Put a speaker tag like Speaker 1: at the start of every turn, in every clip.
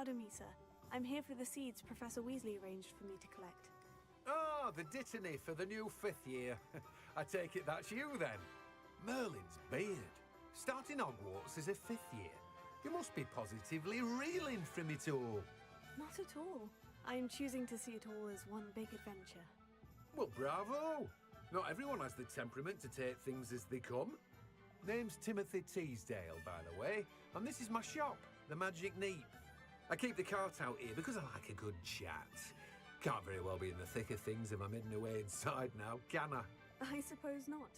Speaker 1: Pardon me, sir. I'm here for the seeds Professor Weasley arranged for me to collect.
Speaker 2: Oh, the dittany for the new 5th year. I take it that's you, then. Merlin's beard. Starting Hogwarts as a 5th year. You must be positively reeling from it all.
Speaker 1: Not at all. I'm choosing to see it all as one big adventure.
Speaker 2: Well, bravo! Not everyone has the temperament to take things as they come. Name's Timothy Teasdale, by the way, and this is my shop, the Magic Neep. I keep the cart out here because I like a good chat. Can't very well be in the thick of things if I'm hidden away inside now, can I?
Speaker 1: I suppose not.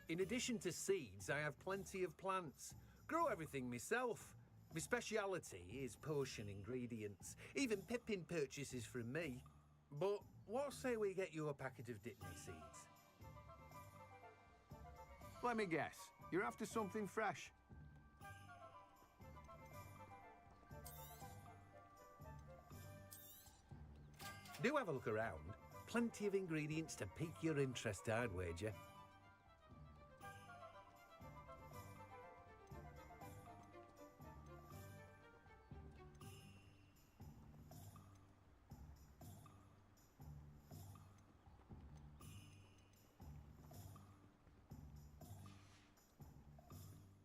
Speaker 2: In addition to seeds, I have plenty of plants. Grow everything myself. My speciality is potion ingredients. Even Pippin purchases from me. But what say we get you a packet of dittany seeds? Let me guess. You're after something fresh. Do have a look around. Plenty of ingredients to pique your interest, I'd wager.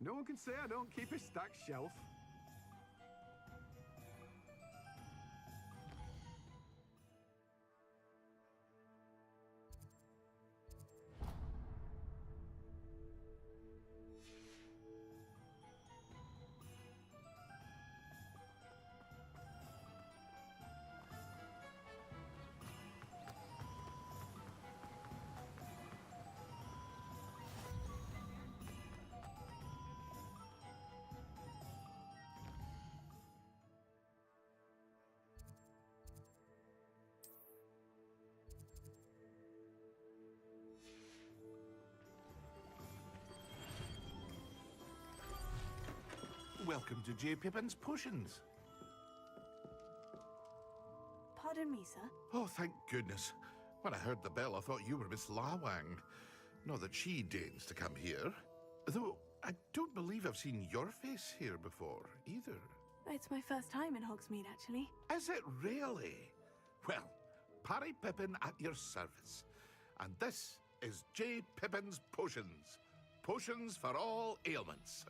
Speaker 2: No one can say I don't keep a stacked shelf.
Speaker 3: Welcome to J. Pippin's Potions.
Speaker 1: Pardon me, sir.
Speaker 3: Oh, thank goodness. When I heard the bell, I thought you were Miss Lawang. Not that she deigns to come here. Though, I don't believe I've seen your face here before, either.
Speaker 1: It's my first time in Hogsmeade, actually.
Speaker 3: Is it really? Well, Parry Pippin at your service. And this is J. Pippin's Potions. Potions for all ailments.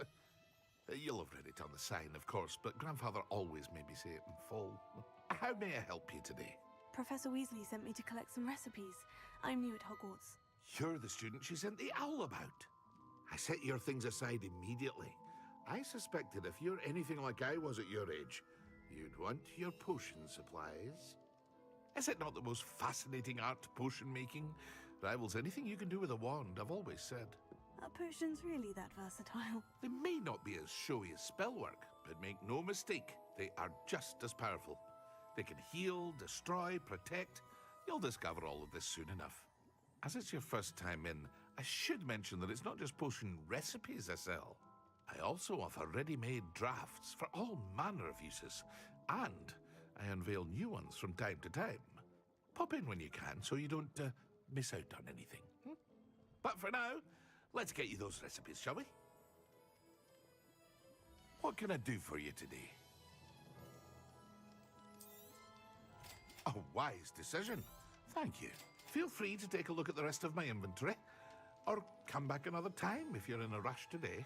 Speaker 3: You'll have read it on the sign, of course, but Grandfather always made me say it in full. How may I help you today?
Speaker 1: Professor Weasley sent me to collect some recipes. I'm new at Hogwarts.
Speaker 3: You're the student she sent the owl about. I set your things aside immediately. I suspected if you're anything like I was at your age, you'd want your potion supplies. Is it not the most fascinating art, potion making? Rivals anything you can do with a wand, I've always said.
Speaker 1: Are potions really that versatile?
Speaker 3: They may not be as showy as spellwork, but make no mistake, they are just as powerful. They can heal, destroy, protect. You'll discover all of this soon enough. As it's your first time in, I should mention that it's not just potion recipes I sell. I also offer ready-made drafts for all manner of uses, and I unveil new ones from time to time. Pop in when you can so you don't miss out on anything. But for now, let's get you those recipes, shall we? What can I do for you today? A wise decision. Thank you. Feel free to take a look at the rest of my inventory, or come back another time if you're in a rush today.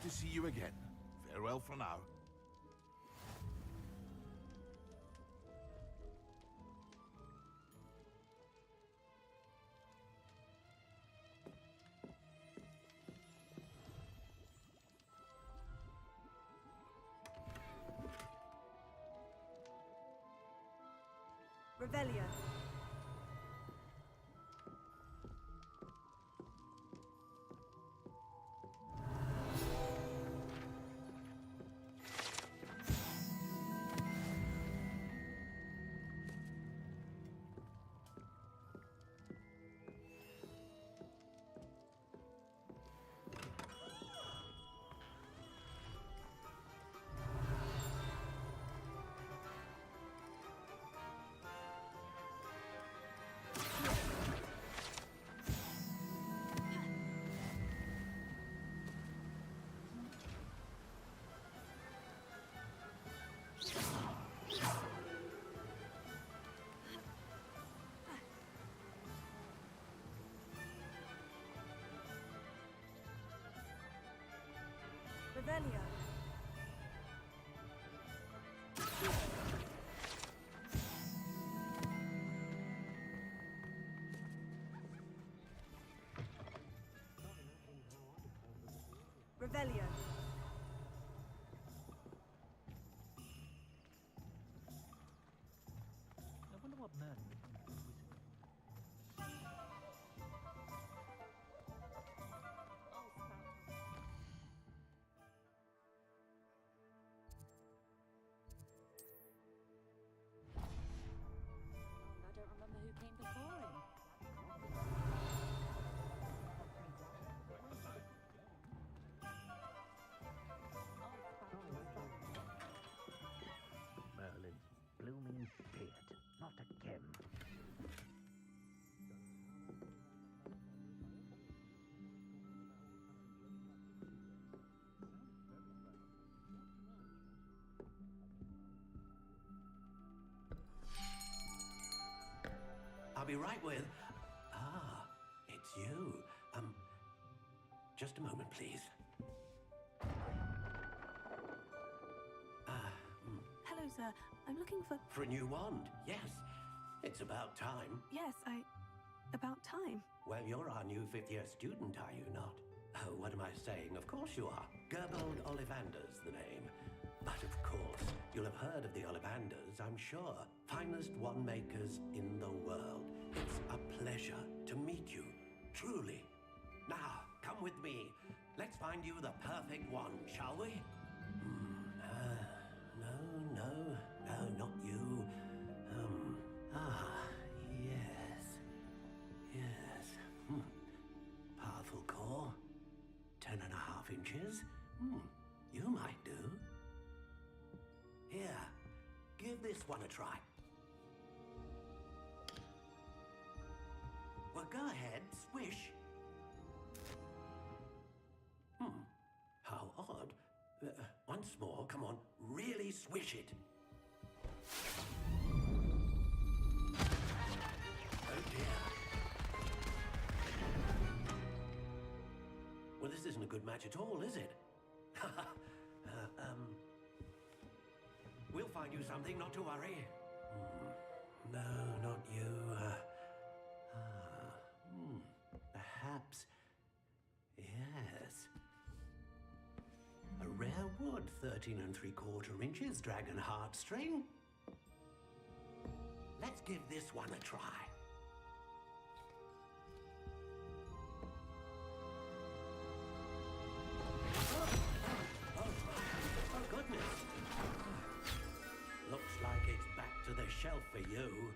Speaker 3: to see you again. Farewell for now.
Speaker 1: Revelio. Revelio. Revelio.
Speaker 4: I wonder what Merlin would think of this.
Speaker 5: I don't remember who came before him.
Speaker 4: Merlin's blooming beard, not again.
Speaker 6: I'll be right with... Ah, it's you. Just a moment, please.
Speaker 1: Hello, sir. I'm looking for...
Speaker 6: For a new wand, yes. It's about time.
Speaker 1: Yes, about time.
Speaker 6: Well, you're our new fifth-year student, are you not? Oh, what am I saying? Of course you are. Gerbold Ollivander's the name. But of course, you'll have heard of the Ollivanders, I'm sure. Finest wand makers in the world. It's a pleasure to meet you, truly. Now, come with me. Let's find you the perfect wand, shall we? No, not you. Yes. Powerful core. 10.5 inches. You might do. Here, give this one a try. Well, go ahead, swish. How odd. Once more, come on, really swish it. Oh dear. Well, this isn't a good match at all, is it? We'll find you something, not to worry. No, not you. Perhaps. Yes. A rare wood, 13 3/4 inches, dragon heartstring. Let's give this one a try. Oh, goodness. Looks like it's back to the shelf for you.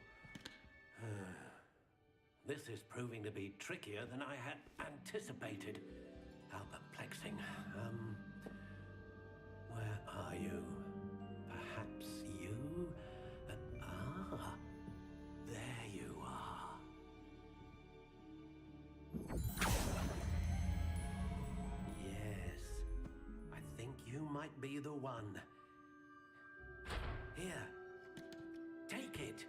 Speaker 6: This is proving to be trickier than I had anticipated. How perplexing. Where are you? Perhaps you? There you are. Yes, I think you might be the one. Here, take it.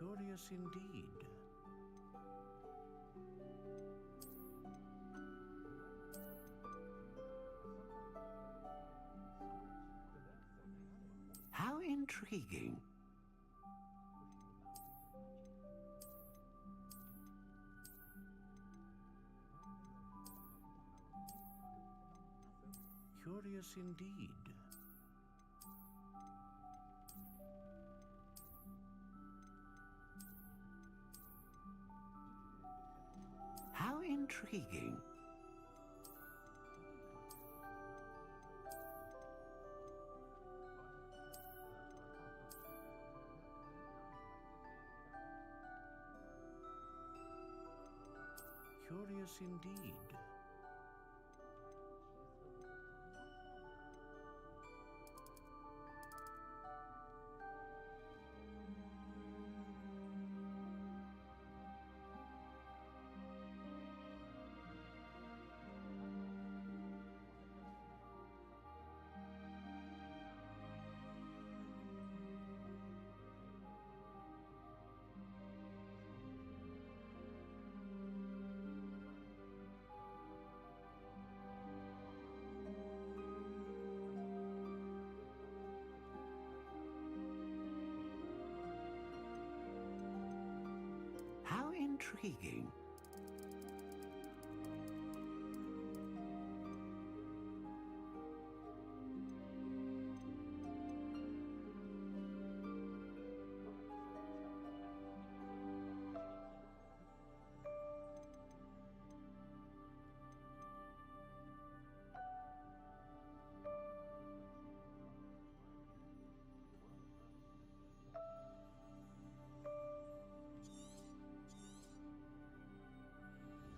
Speaker 7: Curious indeed.
Speaker 6: How intriguing.
Speaker 7: Curious indeed.
Speaker 6: How intriguing.
Speaker 7: Curious indeed.
Speaker 6: How intriguing.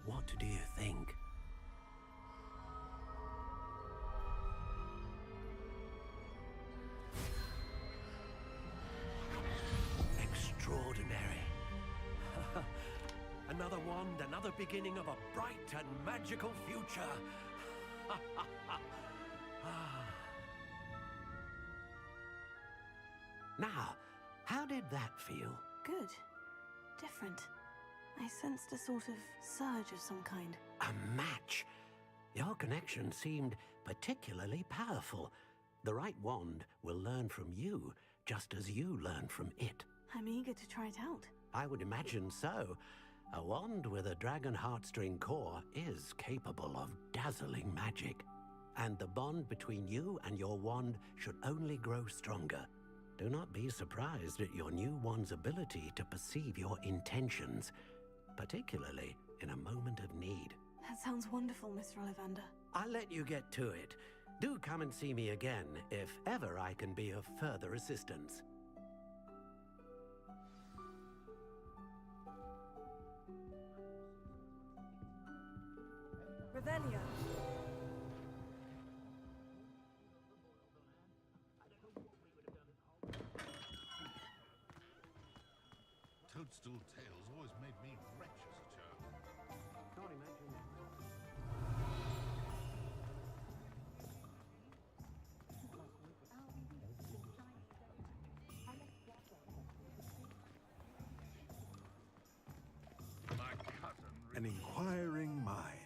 Speaker 6: What do you think? Extraordinary. Another wand, another beginning of a bright and magical future. Now, how did that feel?
Speaker 1: Good. Different. I sensed a sort of surge of some kind.
Speaker 6: A match. Your connection seemed particularly powerful. The right wand will learn from you, just as you learn from it.
Speaker 1: I'm eager to try it out.
Speaker 6: I would imagine so. A wand with a dragon heartstring core is capable of dazzling magic. And the bond between you and your wand should only grow stronger. Do not be surprised at your new wand's ability to perceive your intentions, particularly in a moment of need.
Speaker 1: That sounds wonderful, Mr. Ollivander.
Speaker 6: I'll let you get to it. Do come and see me again if ever I can be of further assistance.
Speaker 1: Revelio.
Speaker 3: Toadstool tales always made me wretch as a child.
Speaker 6: Can't imagine it.
Speaker 3: My cousin...
Speaker 8: An inquiring mind.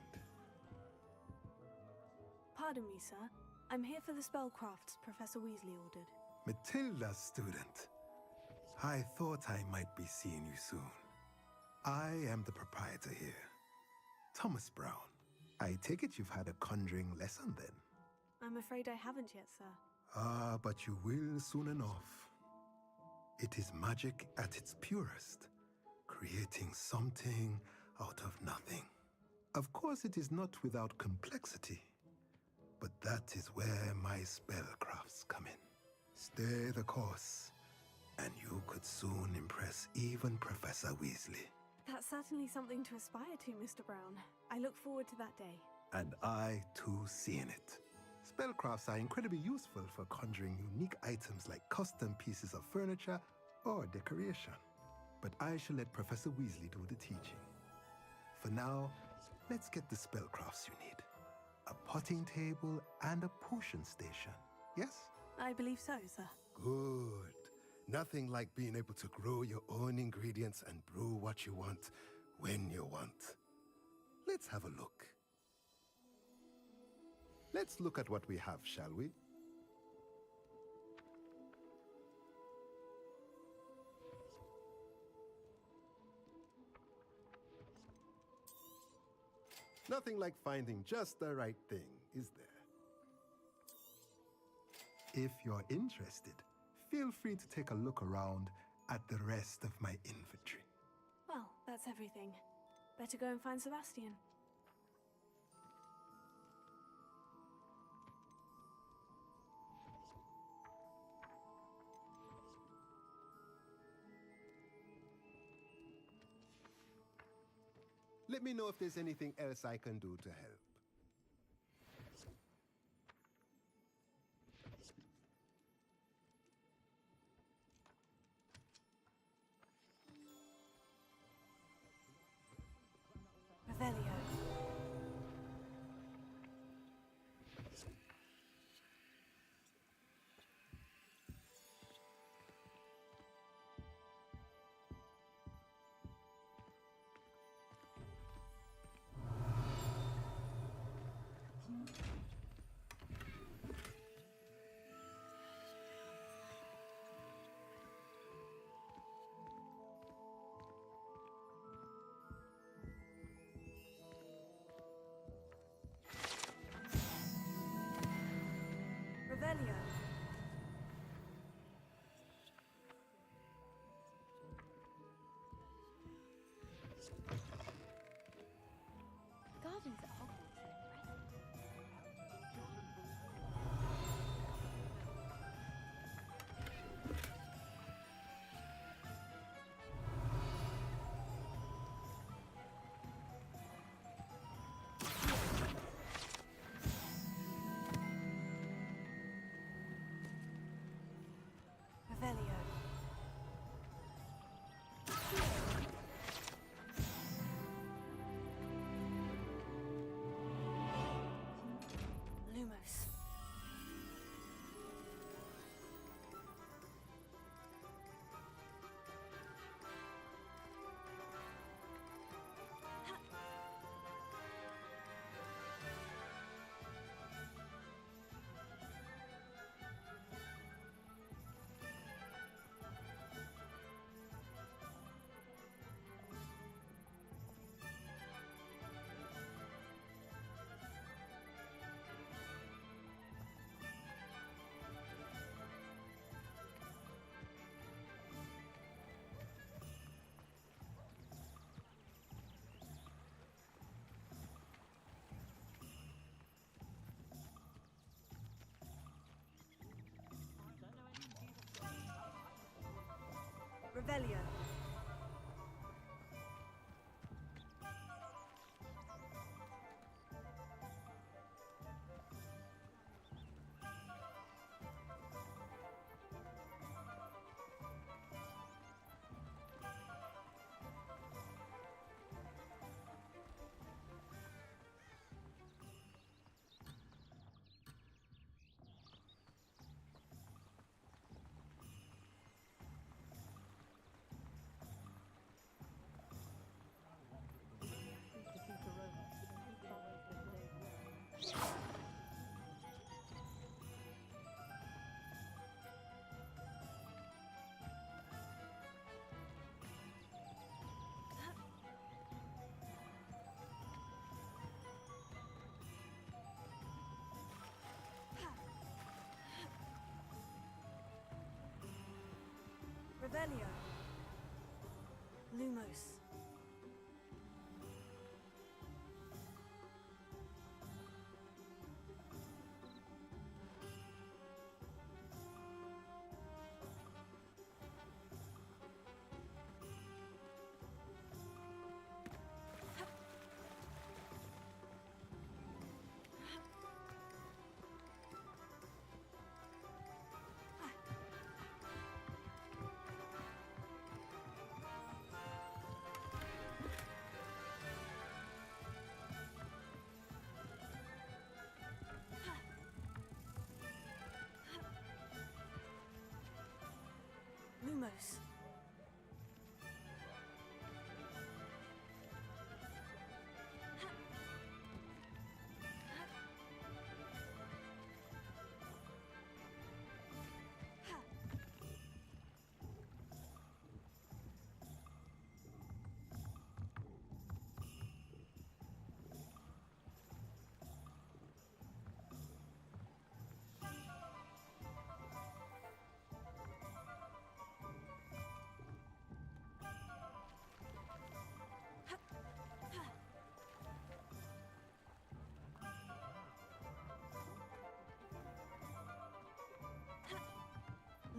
Speaker 1: Pardon me, sir. I'm here for the spellcrafts Professor Weasley ordered.
Speaker 8: Matilda's student. I thought I might be seeing you soon. I am the proprietor here, Thomas Brown. I take it you've had a conjuring lesson then?
Speaker 1: I'm afraid I haven't yet, sir.
Speaker 8: Ah, but you will soon enough. It is magic at its purest, creating something out of nothing. Of course, it is not without complexity, but that is where my spellcrafts come in. Stay the course, and you could soon impress even Professor Weasley.
Speaker 1: That's certainly something to aspire to, Mr. Brown. I look forward to that day.
Speaker 8: And I, too, seeing it. Spellcrafts are incredibly useful for conjuring unique items like custom pieces of furniture or decoration. But I shall let Professor Weasley do the teaching. For now, let's get the spellcrafts you need. A potting table and a potion station, yes?
Speaker 1: I believe so, sir.
Speaker 8: Good. Nothing like being able to grow your own ingredients and brew what you want when you want. Let's have a look. Let's look at what we have, shall we? Nothing like finding just the right thing, is there? If you're interested, feel free to take a look around at the rest of my inventory.
Speaker 1: Well, that's everything. Better go and find Sebastian.
Speaker 8: Let me know if there's anything else I can do to help.
Speaker 1: Revelio. Revelio.
Speaker 5: The gardens at Hogwarts are impressive.
Speaker 1: Revelio. Lumos. Revelio. Revelio. Lumos. Lumos.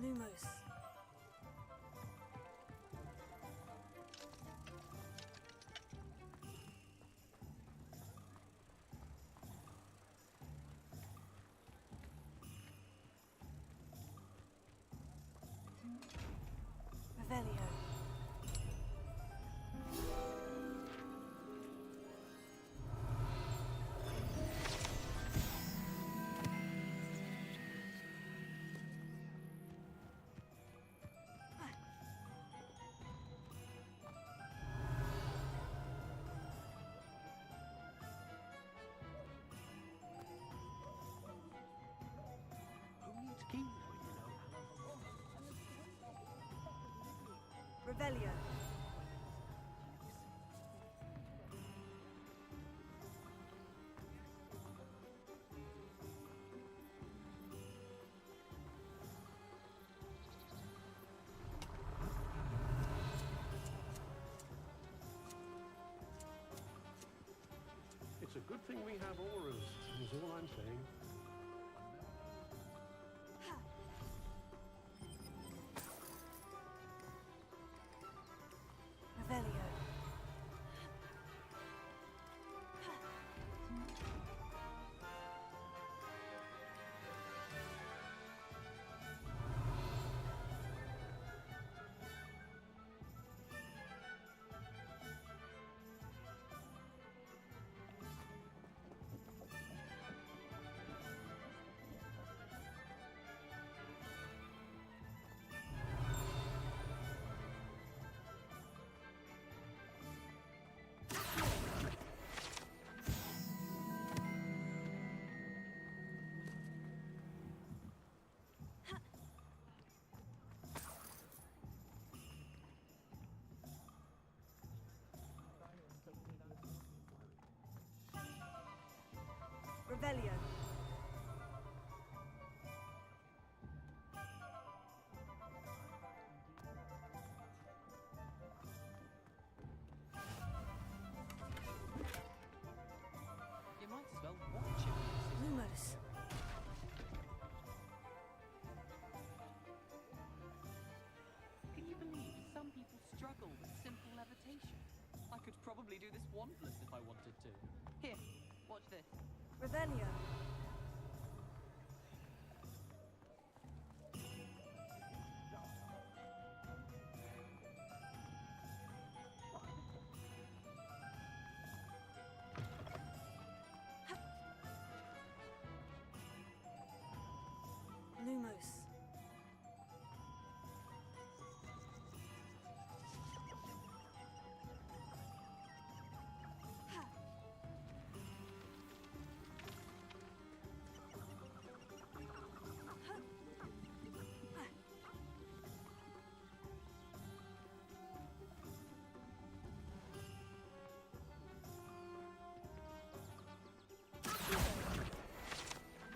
Speaker 1: Lumos. Revelio.
Speaker 7: Who needs keys when you know
Speaker 1: Revelio.
Speaker 7: It's a good thing we have auras, is all I'm saying.
Speaker 1: Revelio. Revelio.
Speaker 9: You might as well watch it.
Speaker 1: Lumos.
Speaker 9: Can you believe some people struggle with simple levitation? I could probably do this wandless if I wanted to. Here, watch this.
Speaker 1: Revelio. Lumos.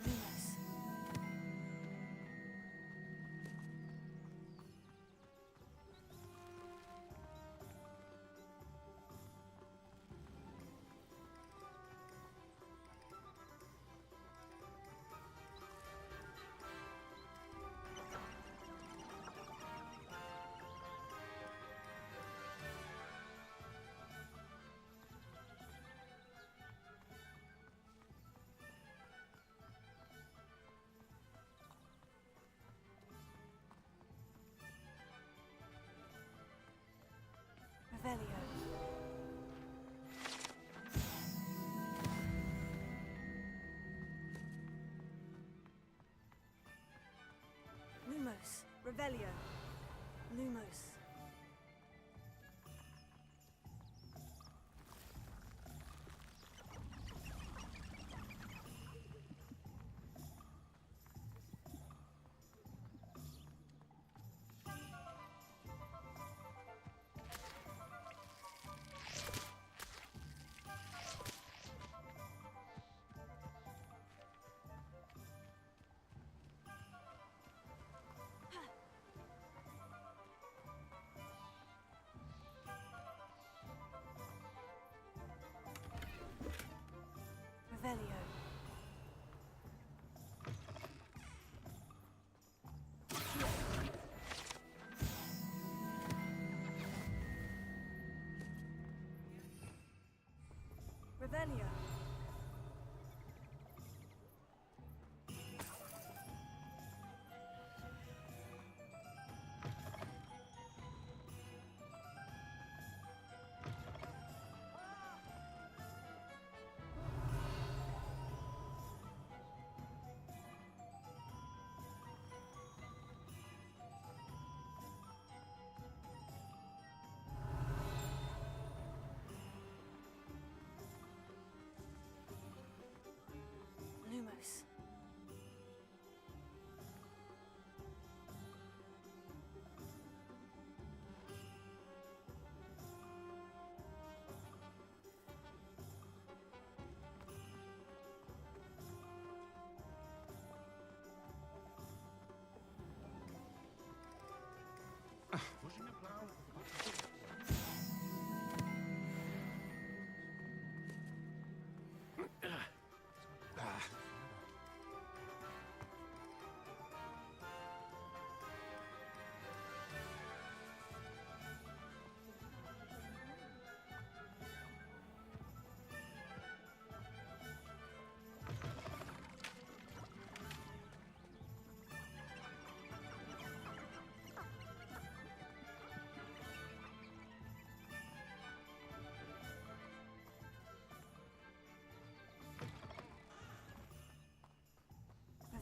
Speaker 1: Lumos. Revelio. Lumos. Revelio. Lumos. Lumos. Revelio. Revelio. Lumos.
Speaker 7: Pushing a plow.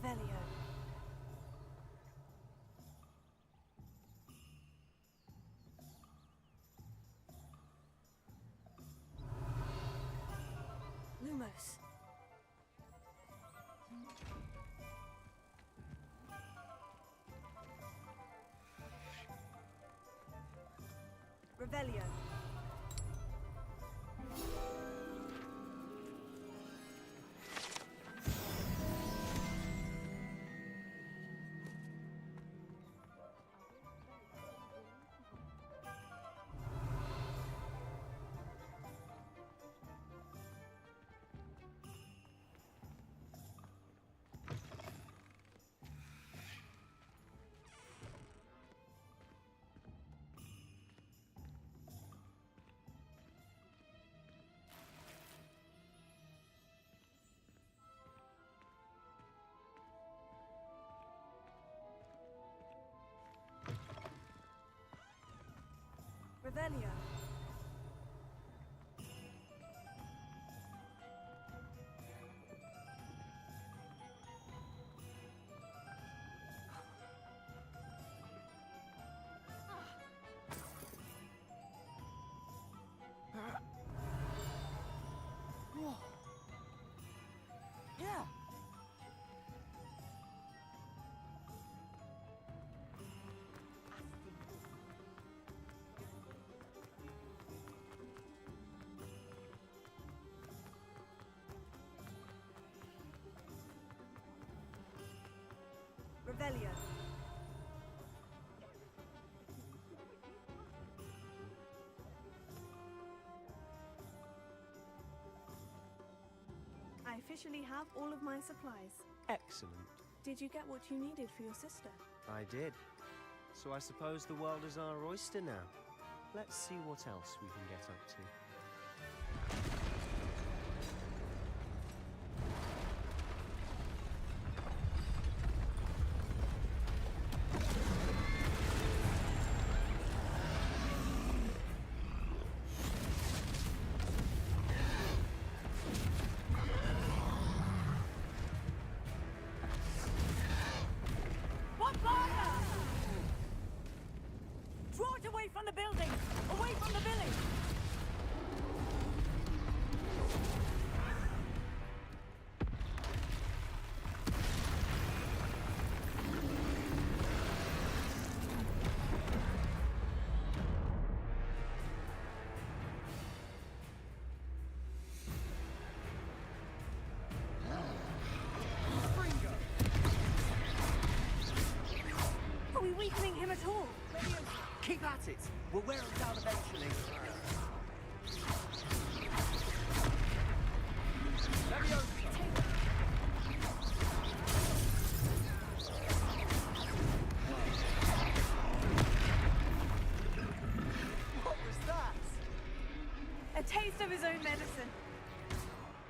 Speaker 1: Revelio. Lumos. Revelio. Revelio. Yeah. Revelio. I officially have all of my supplies.
Speaker 10: Excellent.
Speaker 1: Did you get what you needed for your sister?
Speaker 10: I did. So I suppose the world is our oyster now. Let's see what else we can get up to.
Speaker 9: Away from the building! Away from the village!
Speaker 1: Are we weakening him at all?
Speaker 10: Keep at it. We'll wear him down eventually.
Speaker 9: What was that?
Speaker 1: A taste of his own medicine.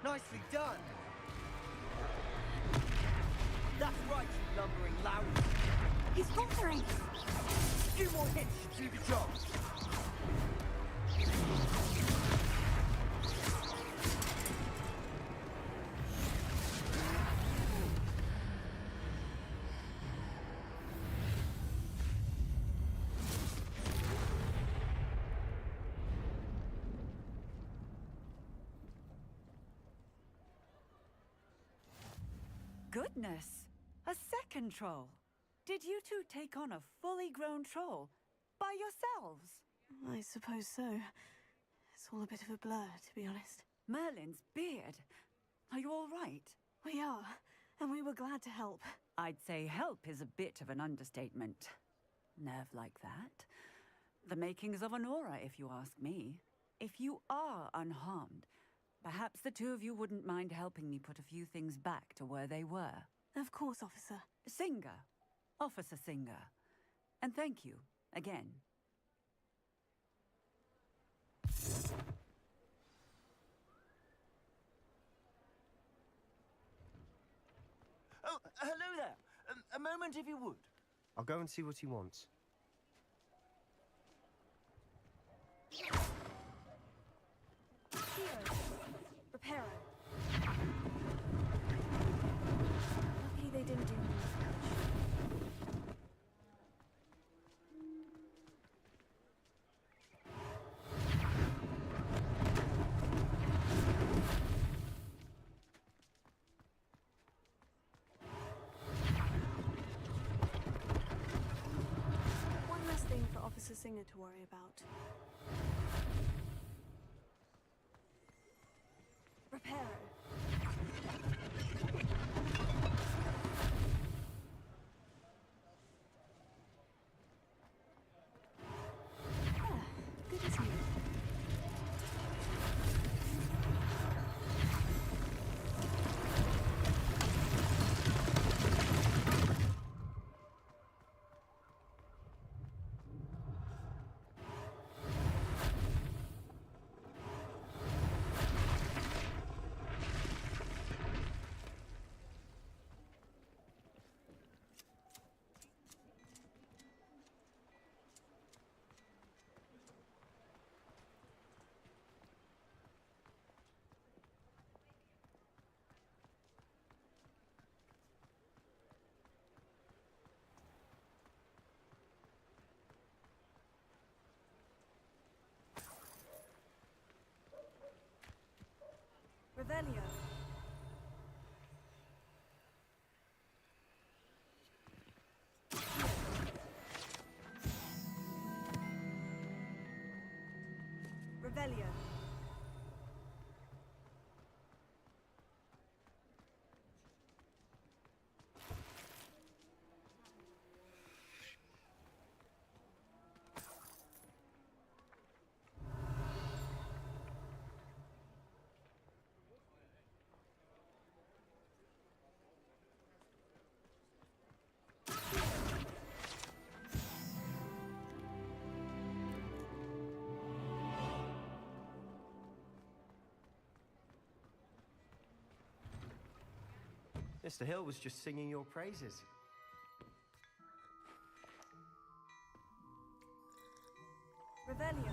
Speaker 10: Nicely done.
Speaker 9: That's right, you lumbering lout.
Speaker 1: He's faltering.
Speaker 9: A few more hits should do the job.
Speaker 11: Goodness! A second troll! Did you two take on a fully grown troll by yourselves?
Speaker 1: I suppose so. It's all a bit of a blur, to be honest.
Speaker 11: Merlin's beard. Are you all right?
Speaker 1: We are, and we were glad to help.
Speaker 11: I'd say help is a bit of an understatement. Nerve like that. The makings of an aura, if you ask me. If you are unharmed, perhaps the two of you wouldn't mind helping me put a few things back to where they were.
Speaker 1: Of course, officer.
Speaker 11: Singer. Officer Singer. And thank you, again.
Speaker 10: Oh, hello there. A moment if you would. I'll go and see what he wants.
Speaker 1: Reparo. Lucky they didn't do more damage. One less thing for Officer Singer to worry about. Reparo. Good as new. Revelio. Revelio.
Speaker 10: Mr. Hill was just singing your praises.
Speaker 1: Revelio.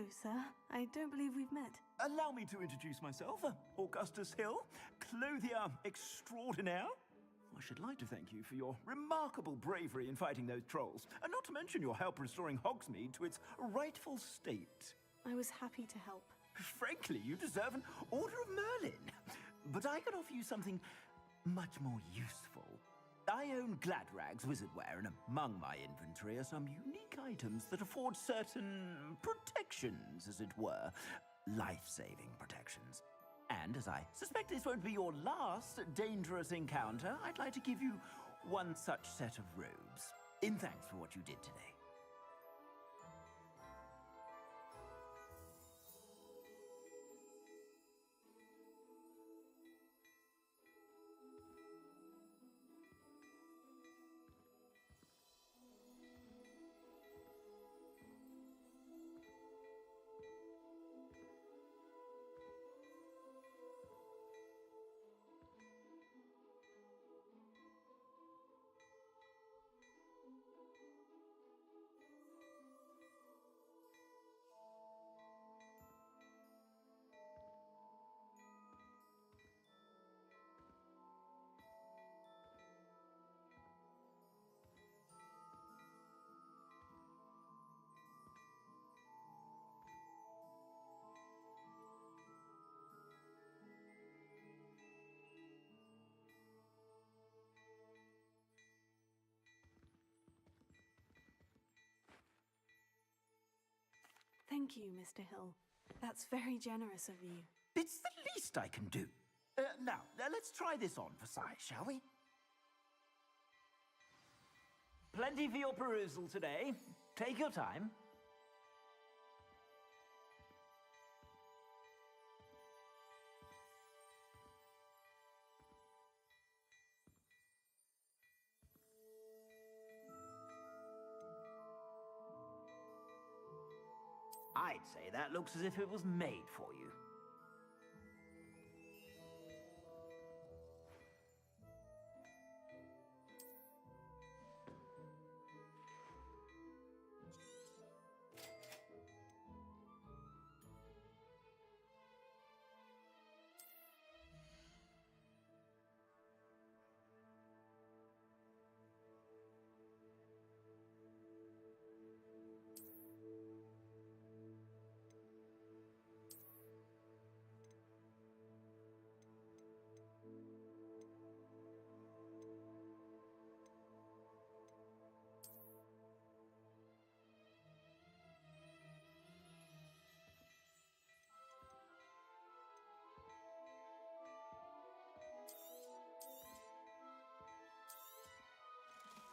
Speaker 1: Hello, sir. I don't believe we've met.
Speaker 12: Allow me to introduce myself. Augustus Hill, clothier extraordinaire. I should like to thank you for your remarkable bravery in fighting those trolls, and not to mention your help restoring Hogsmeade to its rightful state.
Speaker 1: I was happy to help.
Speaker 12: Frankly, you deserve an Order of Merlin. But I can offer you something much more useful. I own Gladrag's wizardware, and among my inventory are some unique items that afford certain protections, as it were. Life-saving protections. And as I suspect this won't be your last dangerous encounter, I'd like to give you one such set of robes, in thanks for what you did today.
Speaker 1: Thank you, Mr. Hill. That's very generous of you.
Speaker 12: It's the least I can do. Now, let's try this on for size, shall we? Plenty for your perusal today. Take your time. I'd say that looks as if it was made for you.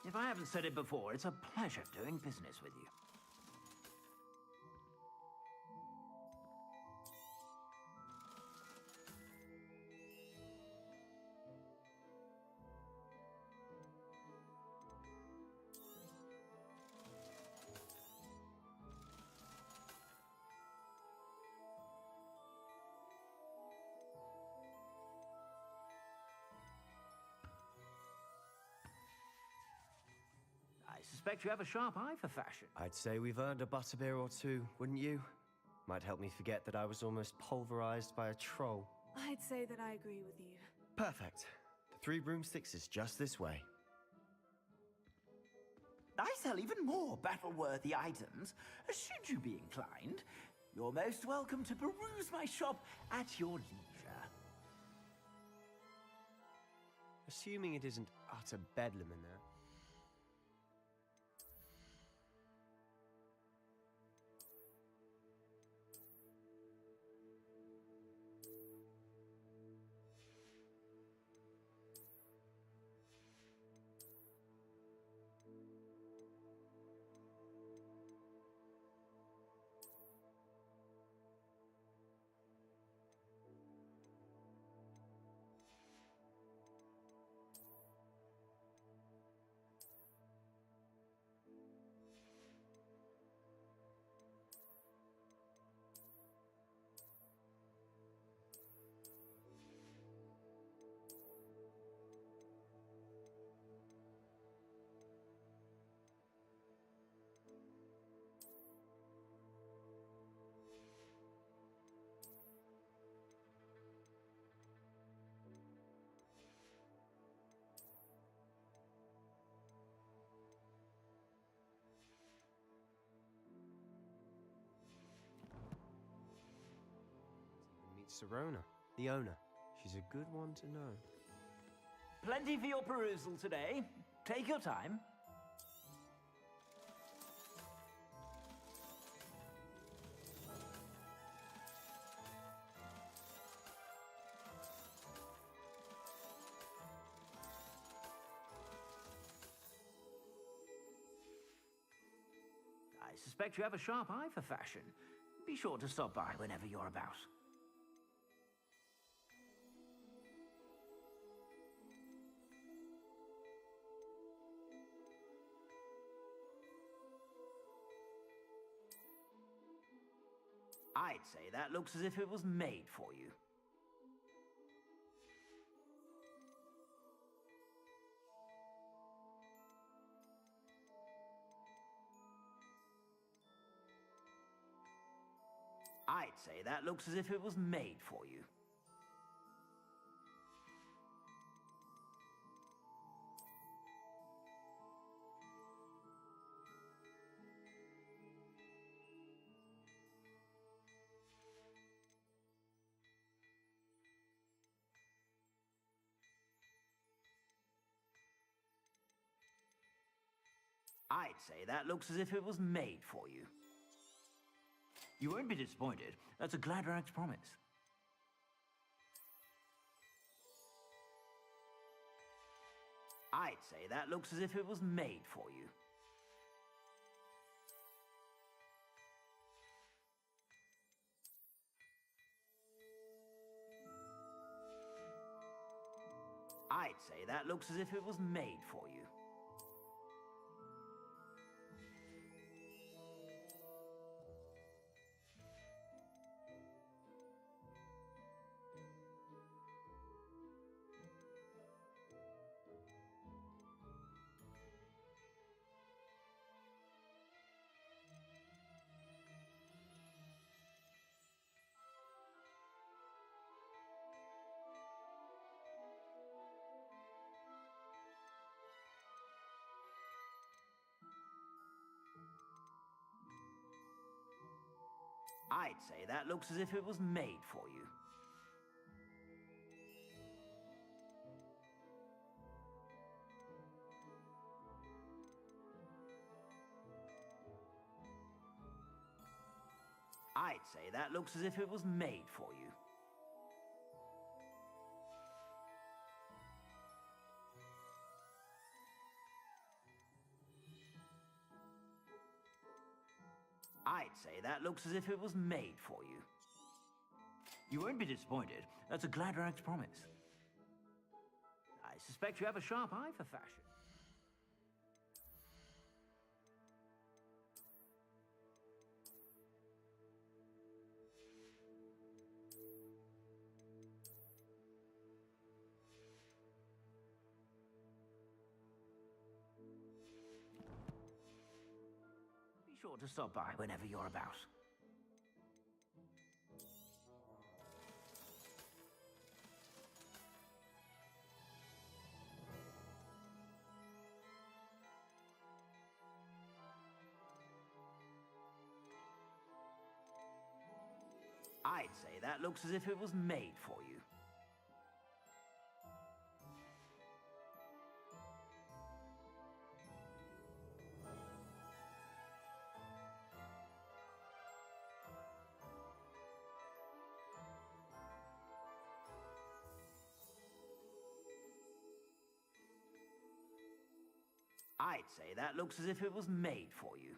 Speaker 12: If I haven't said it before, it's a pleasure doing business with you. I suspect you have a sharp eye for fashion.
Speaker 10: I'd say we've earned a butterbeer or two, wouldn't you? Might help me forget that I was almost pulverized by a troll.
Speaker 1: I'd say that I agree with you.
Speaker 10: Perfect. The 3 broomsticks is just this way.
Speaker 12: I sell even more battle-worthy items. Should you be inclined, you're most welcome to peruse my shop at your leisure.
Speaker 10: Assuming it isn't utter bedlam in there. Serona, the owner. She's a good one to know.
Speaker 12: Plenty for your perusal today. Take your time. I suspect you have a sharp eye for fashion. Be sure to stop by whenever you're about. I'd say that looks as if it was made for you. I'd say that looks as if it was made for you. I'd say that looks as if it was made for you. You won't be disappointed. That's a Gladrag's promise. I'd say that looks as if it was made for you. I'd say that looks as if it was made for you. I'd say that looks as if it was made for you. I'd say that looks as if it was made for you. I'd say that looks as if it was made for you. You won't be disappointed. That's a Gladrag's promise. I suspect you have a sharp eye for fashion. Be sure to stop by whenever you're about. I'd say that looks as if it was made for you. I'd say that looks as if it was made for you.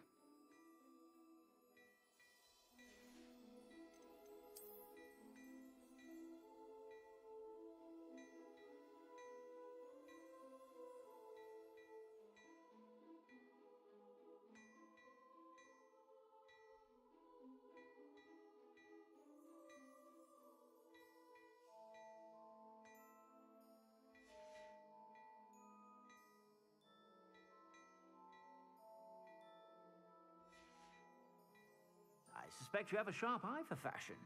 Speaker 12: I suspect you have a sharp eye for fashion.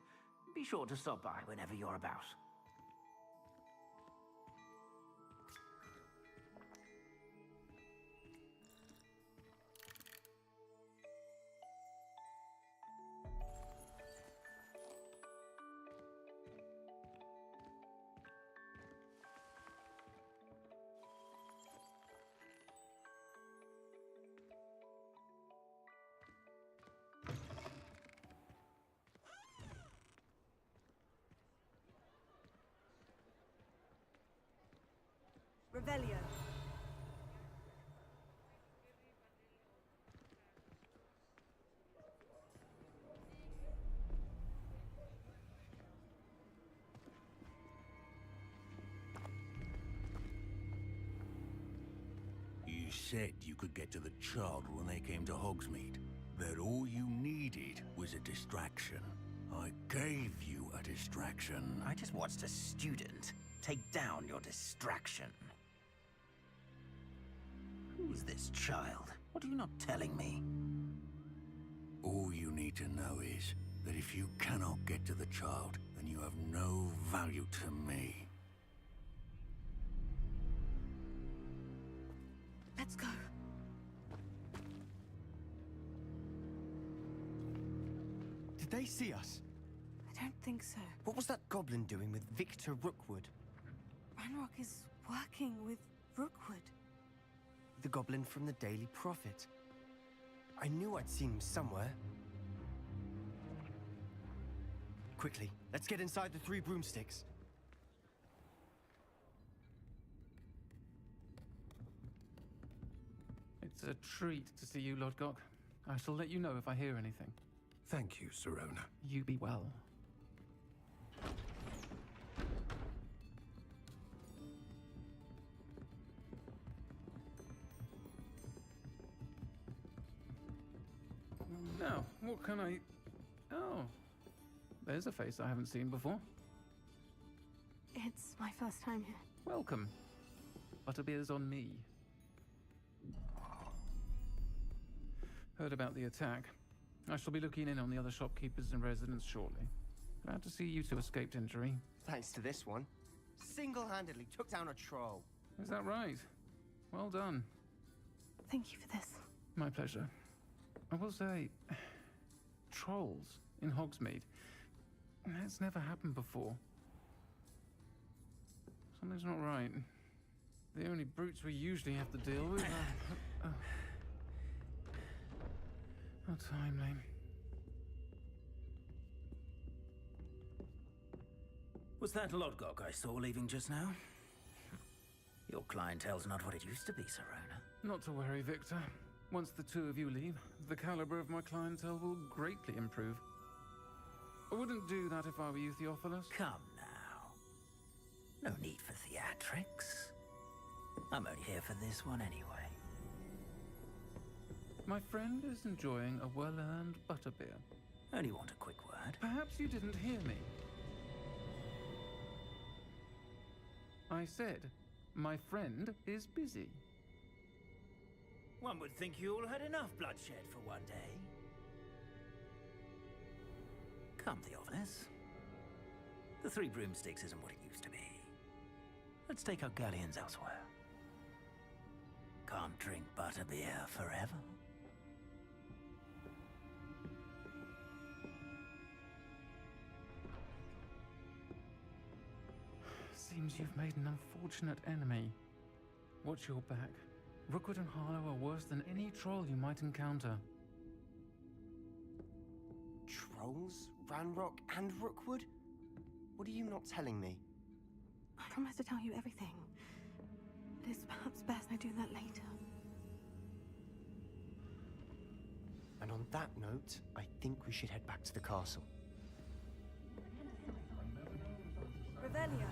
Speaker 12: Be sure to stop by whenever you're about.
Speaker 1: Revelio.
Speaker 13: You said you could get to the child when they came to Hogsmeade. That all you needed was a distraction. I gave you a distraction.
Speaker 12: I just watched a student take down your distraction. Who's this child? What are you not telling me?
Speaker 13: All you need to know is that if you cannot get to the child, then you have no value to me.
Speaker 1: Let's go.
Speaker 10: Did they see us?
Speaker 1: I don't think so.
Speaker 10: What was that goblin doing with Victor Rookwood?
Speaker 1: Ranrock is working with Rookwood.
Speaker 10: The goblin from the Daily Prophet. I knew I'd seen him somewhere. Quickly, let's get inside the 3 broomsticks.
Speaker 14: It's a treat to see you, Lodgok. I shall let you know if I hear anything.
Speaker 2: Thank you, Serona.
Speaker 14: You be well. Now, what can I... Oh, there's a face I haven't seen before.
Speaker 1: It's my first time here.
Speaker 14: Welcome. Butterbeer's on me. Heard about the attack. I shall be looking in on the other shopkeepers and residents shortly. Glad to see you two escaped injury.
Speaker 10: Thanks to this one. Single-handedly took down a troll.
Speaker 14: Is that right? Well done.
Speaker 1: Thank you for this.
Speaker 14: My pleasure. I will say, trolls in Hogsmeade. That's never happened before. Something's not right. The only brutes we usually have to deal with are... How timely.
Speaker 12: Was that Lodgok I saw leaving just now? Your clientele's not what it used to be, Serona.
Speaker 14: Not to worry, Victor. Once the two of you leave, the caliber of my clientele will greatly improve. I wouldn't do that if I were you, Theophilus.
Speaker 12: Come now. No need for theatrics. I'm only here for this one anyway.
Speaker 14: My friend is enjoying a well-earned butterbeer.
Speaker 12: Only want a quick word.
Speaker 14: Perhaps you didn't hear me. I said, my friend is busy.
Speaker 12: One would think you all had enough bloodshed for one day. Come, Theophilus. The 3 broomsticks isn't what it used to be. Let's take our galleons elsewhere. Can't drink butterbeer forever.
Speaker 14: Seems you've made an unfortunate enemy. Watch your back. Rookwood and Harlow are worse than any troll you might encounter.
Speaker 10: Trolls? Ranrock and Rookwood? What are you not telling me?
Speaker 1: I promise to tell you everything. It is perhaps best I do that later.
Speaker 10: And on that note, I think we should head back to the castle.
Speaker 1: Revelio.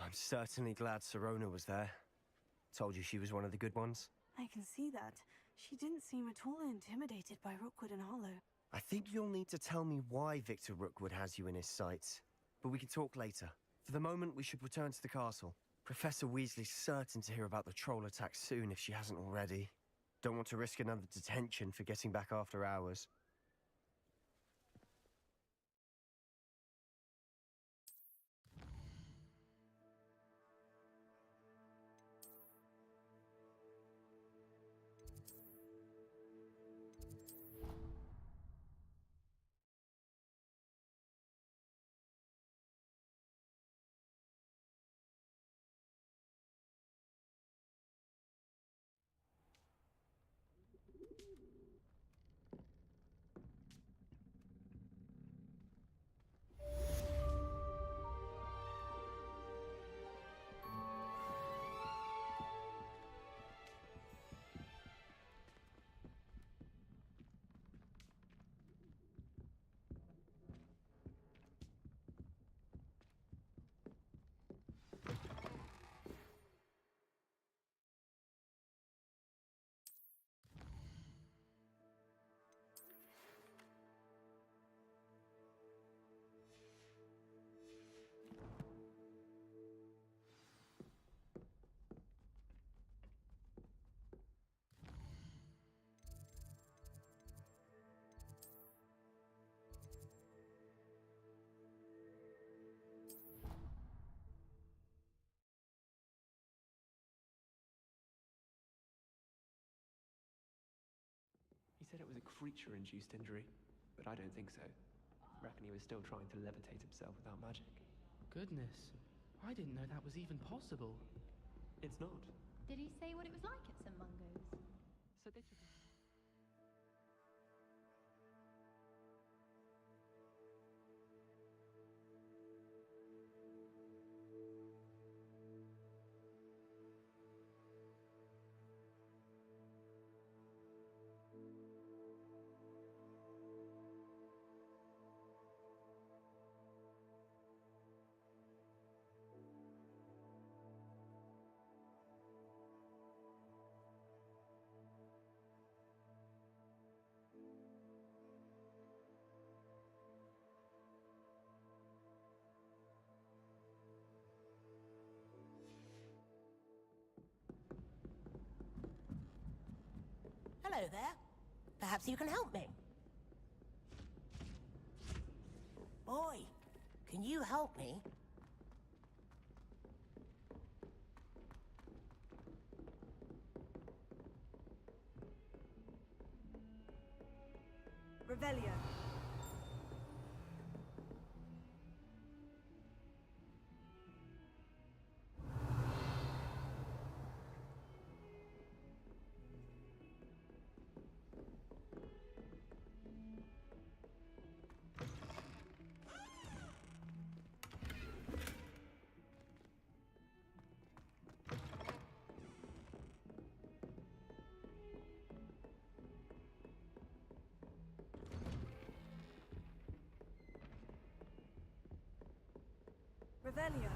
Speaker 10: I'm certainly glad Sirona was there. Told you she was one of the good ones.
Speaker 1: I can see that. She didn't seem at all intimidated by Rookwood and Hollow.
Speaker 10: I think you'll need to tell me why Victor Rookwood has you in his sights. But we can talk later. For the moment, we should return to the castle. Professor Weasley's certain to hear about the troll attack soon if she hasn't already. Don't want to risk another detention for getting back after hours.
Speaker 15: He said it was a creature-induced injury, but I don't think so. Reckon he was still trying to levitate himself without magic.
Speaker 9: Goodness, I didn't know that was even possible.
Speaker 15: It's not.
Speaker 5: Did he say what it was like at St. Mungo's?
Speaker 15: So they took...
Speaker 16: Hello there. Perhaps you can help me. Boy, can you help me?
Speaker 1: Revelio. Revelio.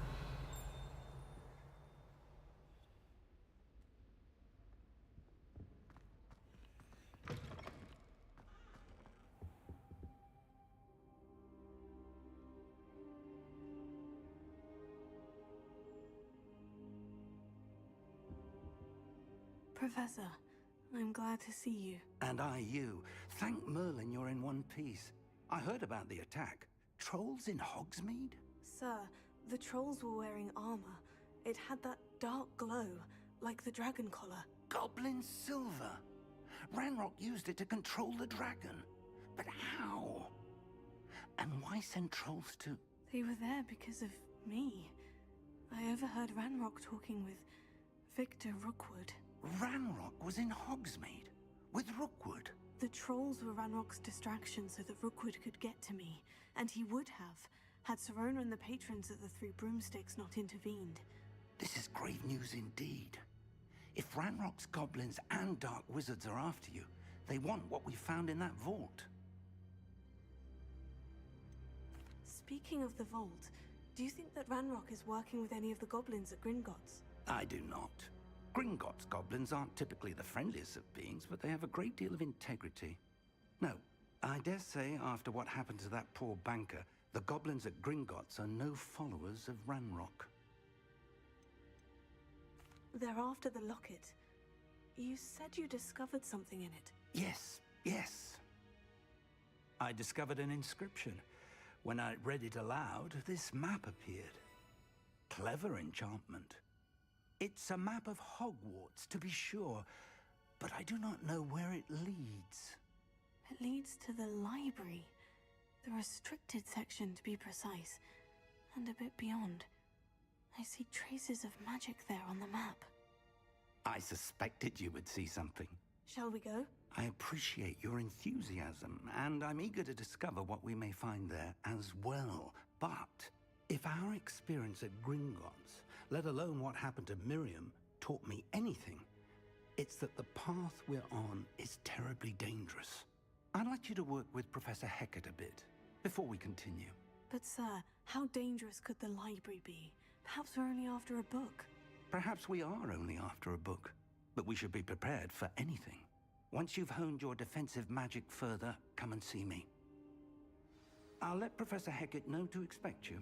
Speaker 1: Professor, I'm glad to see you.
Speaker 12: And I you. Thank Merlin you're in one piece. I heard about the attack. Trolls in Hogsmeade?
Speaker 1: Sir, the trolls were wearing armor. It had that dark glow, like the dragon collar.
Speaker 12: Goblin silver. Ranrock used it to control the dragon. But how? And why send trolls to...
Speaker 1: They were there because of me. I overheard Ranrock talking with Victor Rookwood.
Speaker 12: Ranrock was in Hogsmeade? With Rookwood?
Speaker 1: The trolls were Ranrock's distraction so that Rookwood could get to me. And he would have, had Sirona and the patrons of the Three Broomsticks not intervened.
Speaker 12: This is grave news indeed. If Ranrock's goblins and dark wizards are after you, they want what we found in that vault.
Speaker 1: Speaking of the vault, Do you think that Ranrock is working with any of the goblins at Gringotts?
Speaker 17: I do not. Gringotts goblins aren't typically the friendliest of beings, but they have a great deal of integrity. No, I dare say after what happened to that poor banker, the goblins at Gringotts are no followers of Ranrock.
Speaker 1: They're after the locket. You said you discovered something in it.
Speaker 17: Yes. I discovered an inscription. When I read it aloud, this map appeared. Clever enchantment. It's a map of Hogwarts, to be sure, but I do not know where it leads.
Speaker 1: It leads to the library. The restricted section, to be precise. And a bit beyond. I see traces of magic there on the map.
Speaker 17: I suspected you would see something.
Speaker 1: Shall we go?
Speaker 17: I appreciate your enthusiasm, and I'm eager to discover what we may find there as well. But if our experience at Gringotts, let alone what happened to Miriam, taught me anything, it's that the path we're on is terribly dangerous. I'd like you to work with Professor Hecat a bit, before we continue.
Speaker 1: But sir, how dangerous could the library be? Perhaps we're only after a book.
Speaker 17: Perhaps we are only after a book, but we should be prepared for anything. Once you've honed your defensive magic further, come and see me. I'll let Professor Hecat know to expect you.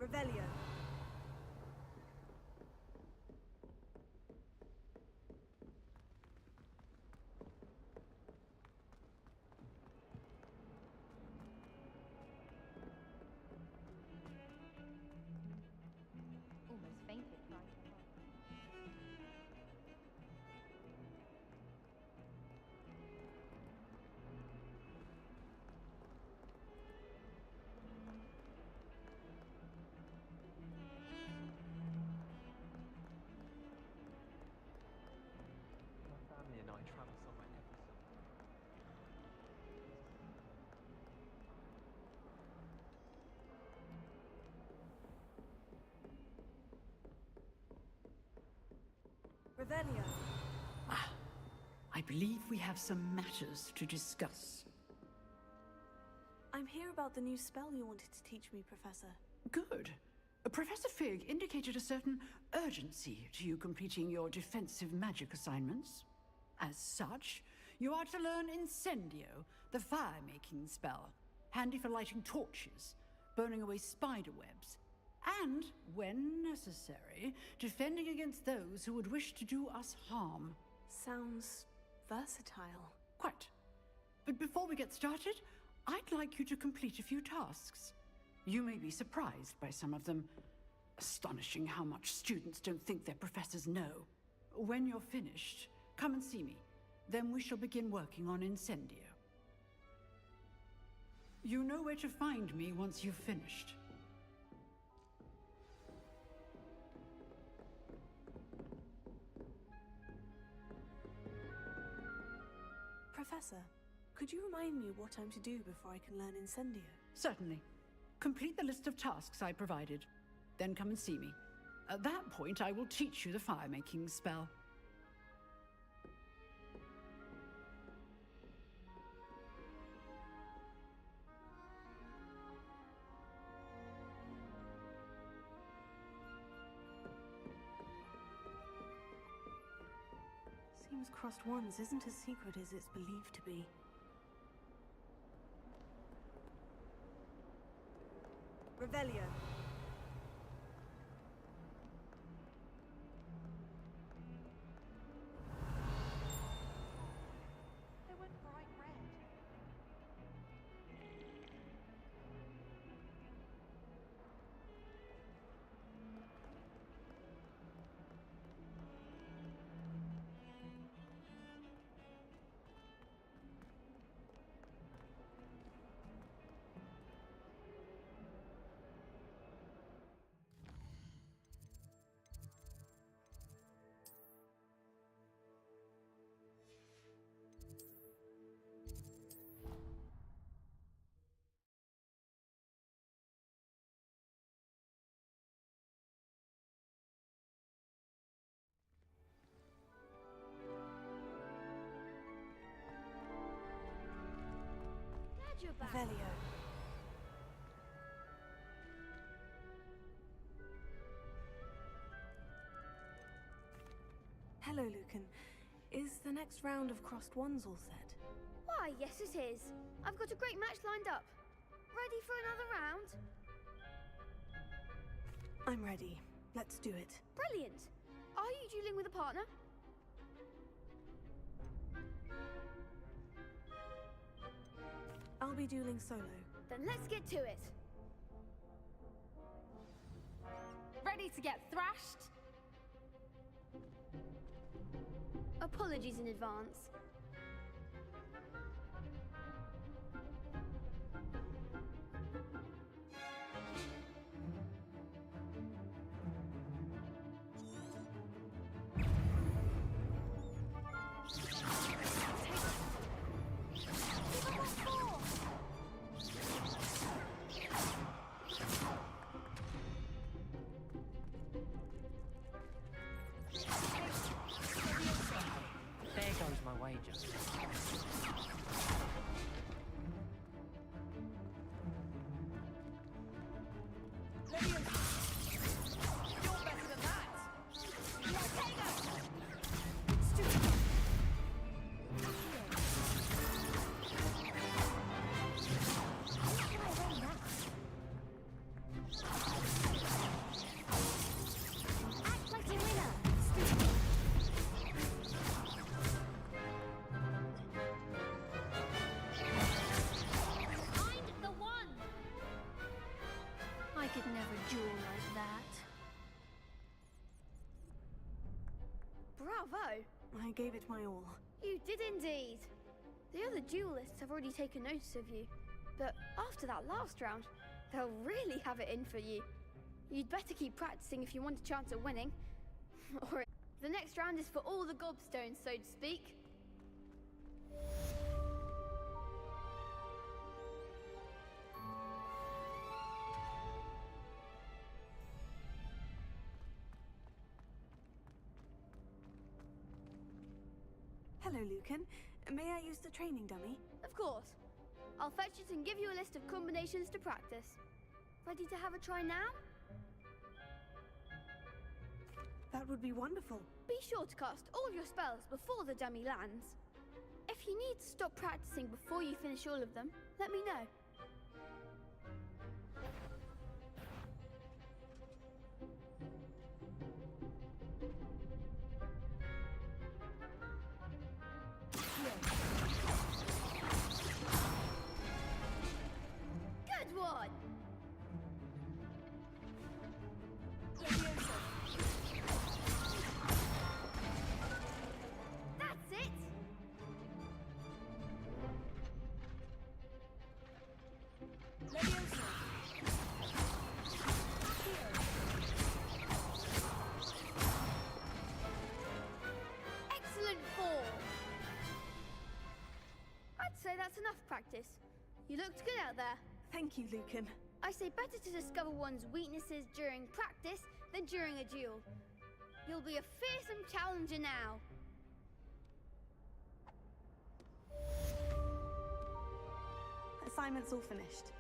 Speaker 1: Revelio.
Speaker 5: Almost fainted right.
Speaker 15: My family and I travel somewhere every summer.
Speaker 1: Revelio.
Speaker 18: I believe we have some matters to discuss.
Speaker 1: I'm here about the new spell you wanted to teach me, Professor.
Speaker 18: Good. Professor Fig indicated a certain urgency to you completing your defensive magic assignments. As such, you are to learn Incendio, the fire-making spell, handy for lighting torches, burning away spider webs, and, when necessary, defending against those who would wish to do us harm.
Speaker 1: Sounds versatile.
Speaker 18: Quite. But before we get started, I'd like you to complete a few tasks. You may be surprised by some of them. Astonishing how much students don't think their professors know. When you're finished, come and see me. Then we shall begin working on Incendio. You know where to find me once you've finished.
Speaker 1: Professor, could you remind me what I'm to do before I can learn Incendio?
Speaker 18: Certainly. Complete the list of tasks I provided. Then come and see me. At that point, I will teach you the fire-making spell.
Speaker 1: seems Crossed Wands isn't as secret as it's believed to be. Revelio.
Speaker 5: They went bright red.
Speaker 1: Revelio. Hello, Lucan. Is the next round of Crossed Wands all set?
Speaker 19: Why, yes it is. I've got a great match lined up. Ready for another round?
Speaker 1: I'm ready. Let's do it.
Speaker 19: Brilliant. Are you dueling with a partner?
Speaker 1: I'll be dueling solo.
Speaker 19: Then let's get to it. Ready to get thrashed? Apologies in advance.
Speaker 9: There goes my wager.
Speaker 19: I could never duel like that. Bravo!
Speaker 1: I gave it my all.
Speaker 19: You did indeed. The other duelists have already taken notice of you. But after that last round, they'll really have it in for you. You'd better keep practicing if you want a chance at winning. Or the next round is for all the gobstones, so to speak.
Speaker 1: Hello, Lucan. May I use the training dummy?
Speaker 19: Of course. I'll fetch it and give you a list of combinations to practice. Ready to have a try now?
Speaker 1: That would be wonderful.
Speaker 19: Be sure to cast all your spells before the dummy lands. If you need to stop practicing before you finish all of them, let me know. Good one! That's it! Excellent fall! I'd say that's enough practice. You looked good out there.
Speaker 1: Thank you, Lucan.
Speaker 19: I say better to discover one's weaknesses during practice than during a duel. You'll be a fearsome challenger now.
Speaker 1: Assignment's all finished.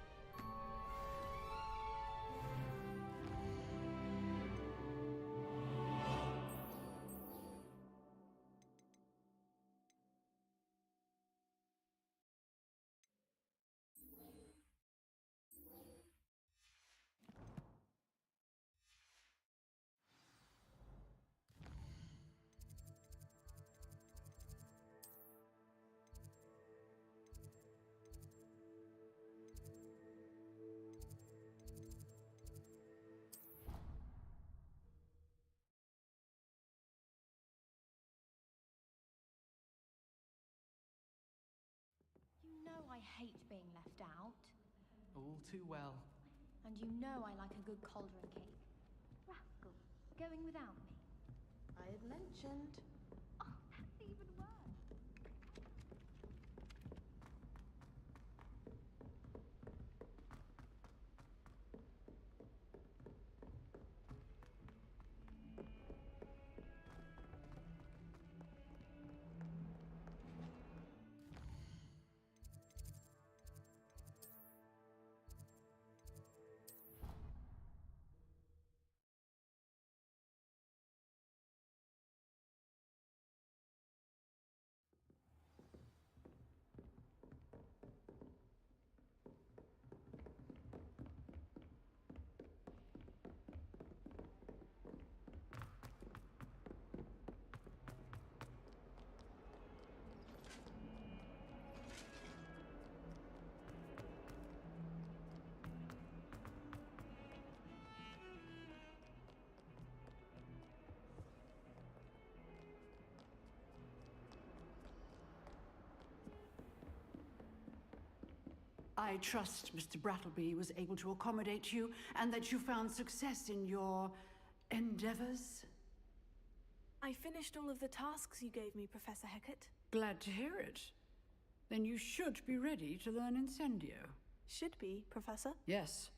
Speaker 5: hate being left out.
Speaker 15: All too well.
Speaker 5: And you know I like a good cauldron cake. Rascal, going without me.
Speaker 20: I had mentioned.
Speaker 5: Oh, that's even worse.
Speaker 18: I trust Mr. Brattleby was able to accommodate you and that you found success in your endeavors.
Speaker 1: I finished all of the tasks you gave me, Professor Hecat.
Speaker 18: Glad to hear it. Then you should be ready to learn Incendio.
Speaker 1: Should be, Professor.
Speaker 18: Yes.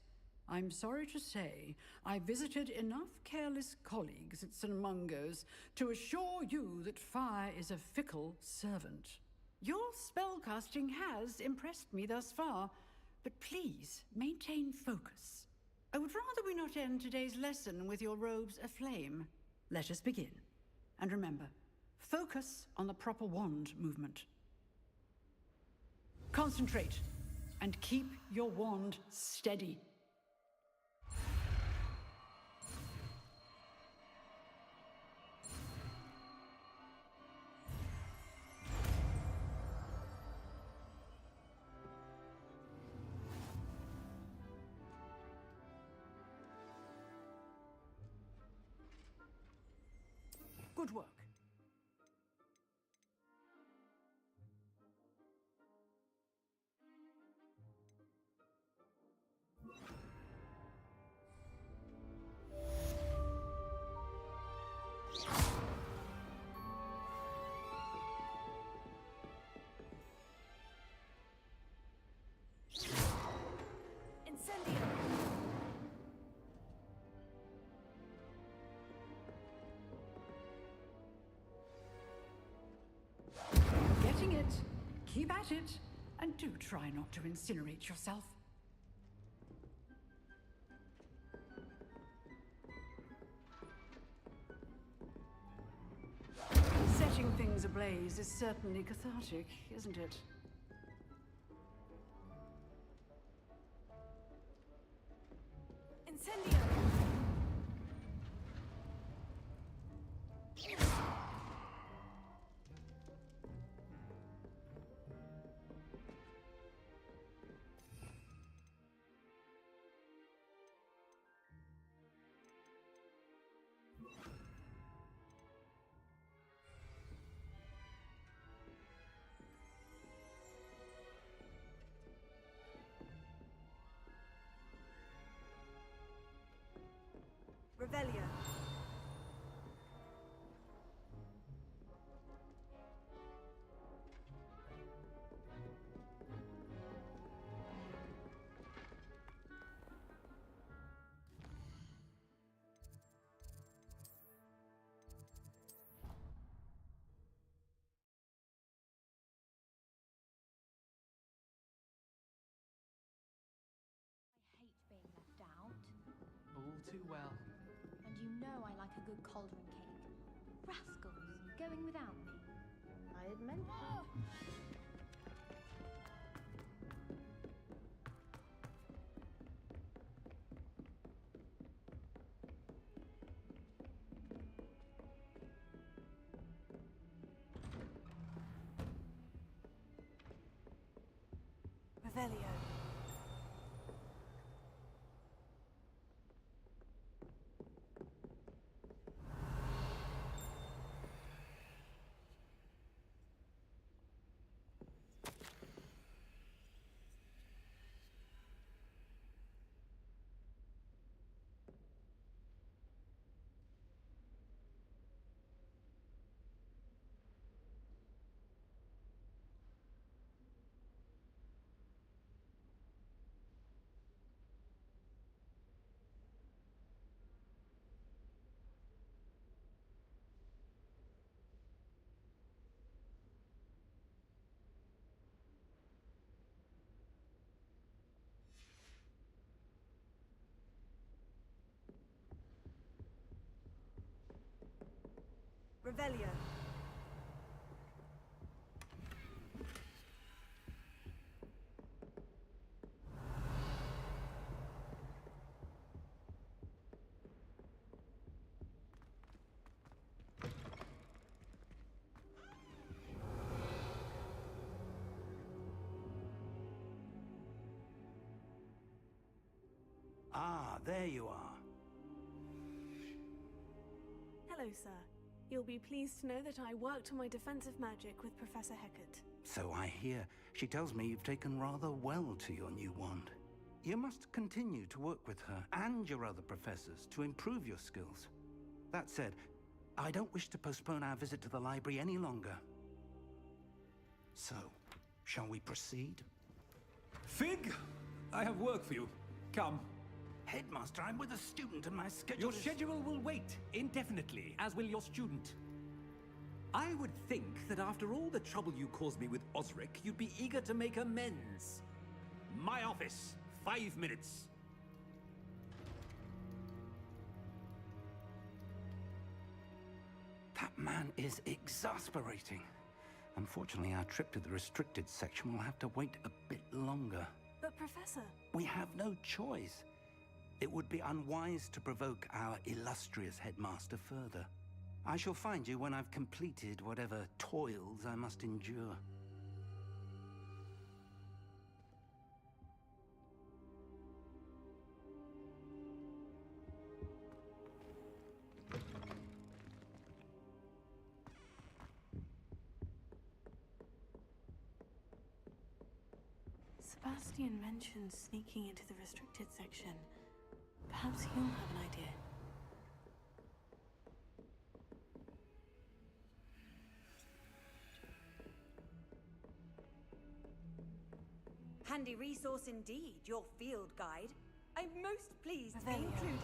Speaker 18: I'm sorry to say, I visited enough careless colleagues at St. Mungo's to assure you that fire is a fickle servant. Your spellcasting has impressed me thus far, but please maintain focus. I would rather we not end today's lesson with your robes aflame. Let us begin. And remember, focus on the proper wand movement. Concentrate, and keep your wand steady. Good work.
Speaker 1: Incendio!
Speaker 18: Getting it. Keep at it. And do try not to incinerate yourself. Setting things ablaze is certainly cathartic, isn't it?
Speaker 1: Incendio! Revelio.
Speaker 5: I hate being left out.
Speaker 15: All too well.
Speaker 5: And you know I like a good cauldron cake. Rascals, going without me.
Speaker 20: I had mentioned.
Speaker 1: Revelio.
Speaker 21: Revelio.
Speaker 17: Ah, there you are.
Speaker 21: Hello, sir. You'll be pleased to know that I worked on my defensive magic with Professor Heckert.
Speaker 17: So I hear. She tells me you've taken rather well to your new wand. You must continue to work with her and your other professors to improve your skills. That said, I don't wish to postpone our visit to the library any longer. So, shall we proceed?
Speaker 22: Fig! I have work for you. Come.
Speaker 17: Headmaster, I'm with a student and my schedule
Speaker 22: Your schedule will wait indefinitely, as will your student. I would think that after all the trouble you caused me with Osric, you'd be eager to make amends. My office, 5 minutes.
Speaker 17: That man is exasperating. Unfortunately, our trip to the restricted section will have to wait a bit longer.
Speaker 21: But, Professor...
Speaker 17: We have no choice. It would be unwise to provoke our illustrious headmaster further. I shall find you when I've completed whatever toils I must endure.
Speaker 1: Sebastian mentioned sneaking into the restricted section. Perhaps he'll have an idea.
Speaker 21: Handy resource indeed, your field guide. I'm most pleased to be included.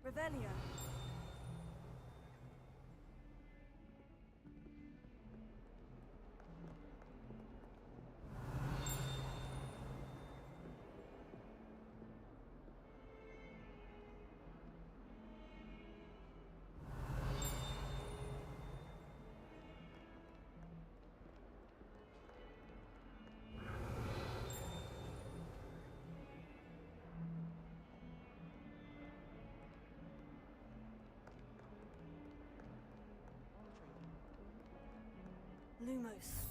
Speaker 21: Revelio. Lumos.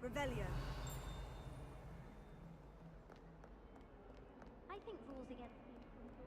Speaker 21: Revelio.
Speaker 5: I think rules against being simple.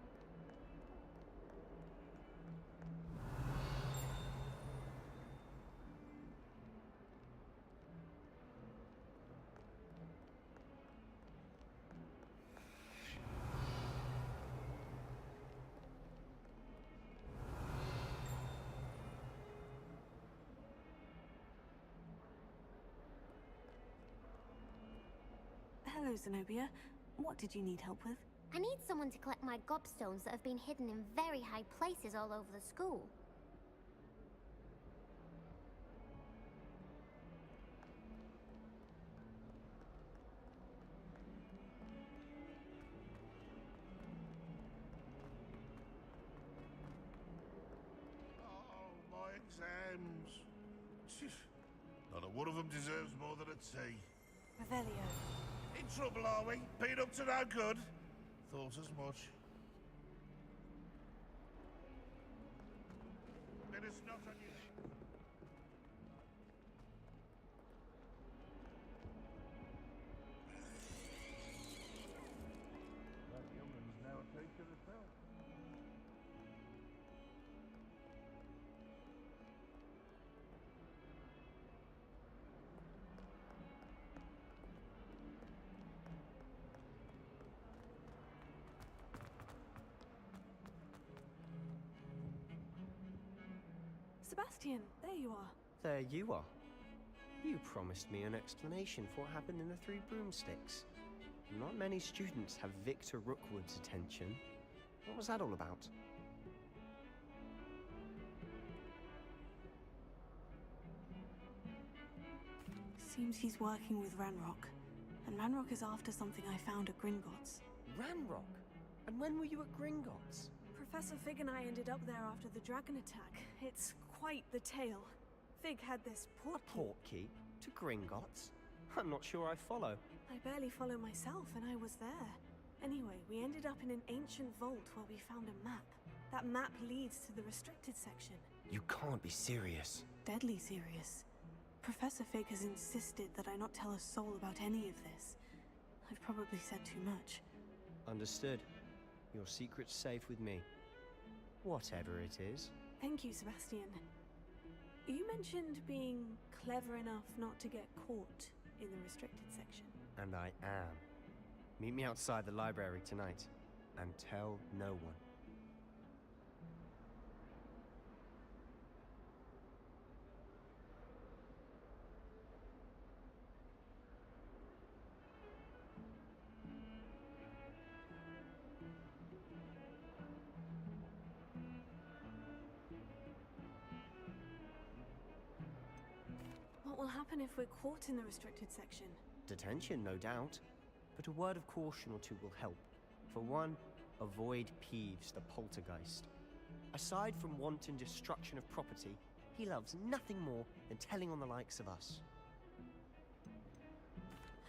Speaker 1: Hello, Zenobia. What did you need help with?
Speaker 4: I need someone to collect my gobstones that have been hidden in very high places all over the school.
Speaker 3: Oh, my exams. Not a one of them deserves more than a T.
Speaker 1: Revelio.
Speaker 3: In trouble, are we? Been up to no good? Thought as much. Bit of snot on your neck. That young'un's now a teacher herself.
Speaker 21: Sebastian, there you are.
Speaker 10: There you are. You promised me an explanation for what happened in the Three Broomsticks. Not many students have Victor Rookwood's attention. What was that all about?
Speaker 1: Seems he's working with Ranrock. And Ranrock is after something I found at Gringotts.
Speaker 10: Ranrock? And when were you at Gringotts?
Speaker 21: Professor Fig and I ended up there after the dragon attack. It's quite the tale. Fig had this
Speaker 10: portkey to Gringotts? I'm not sure I follow.
Speaker 21: I barely follow myself, and I was there. Anyway, we ended up in an ancient vault where we found a map. That map leads to the restricted section.
Speaker 10: You can't be serious.
Speaker 1: Deadly serious. Professor Fig has insisted that I not tell a soul about any of this. I've probably said too much.
Speaker 10: Understood. Your secret's safe with me. Whatever it is.
Speaker 21: Thank you, Sebastian. You mentioned being clever enough not to get caught in the restricted section.
Speaker 10: And I am. Meet me outside the library tonight, and tell no one.
Speaker 21: What will happen if we're caught in the restricted section?
Speaker 10: Detention, no doubt. But a word of caution or two will help. For one, avoid Peeves the poltergeist. Aside from wanton destruction of property, he loves nothing more than telling on the likes of us.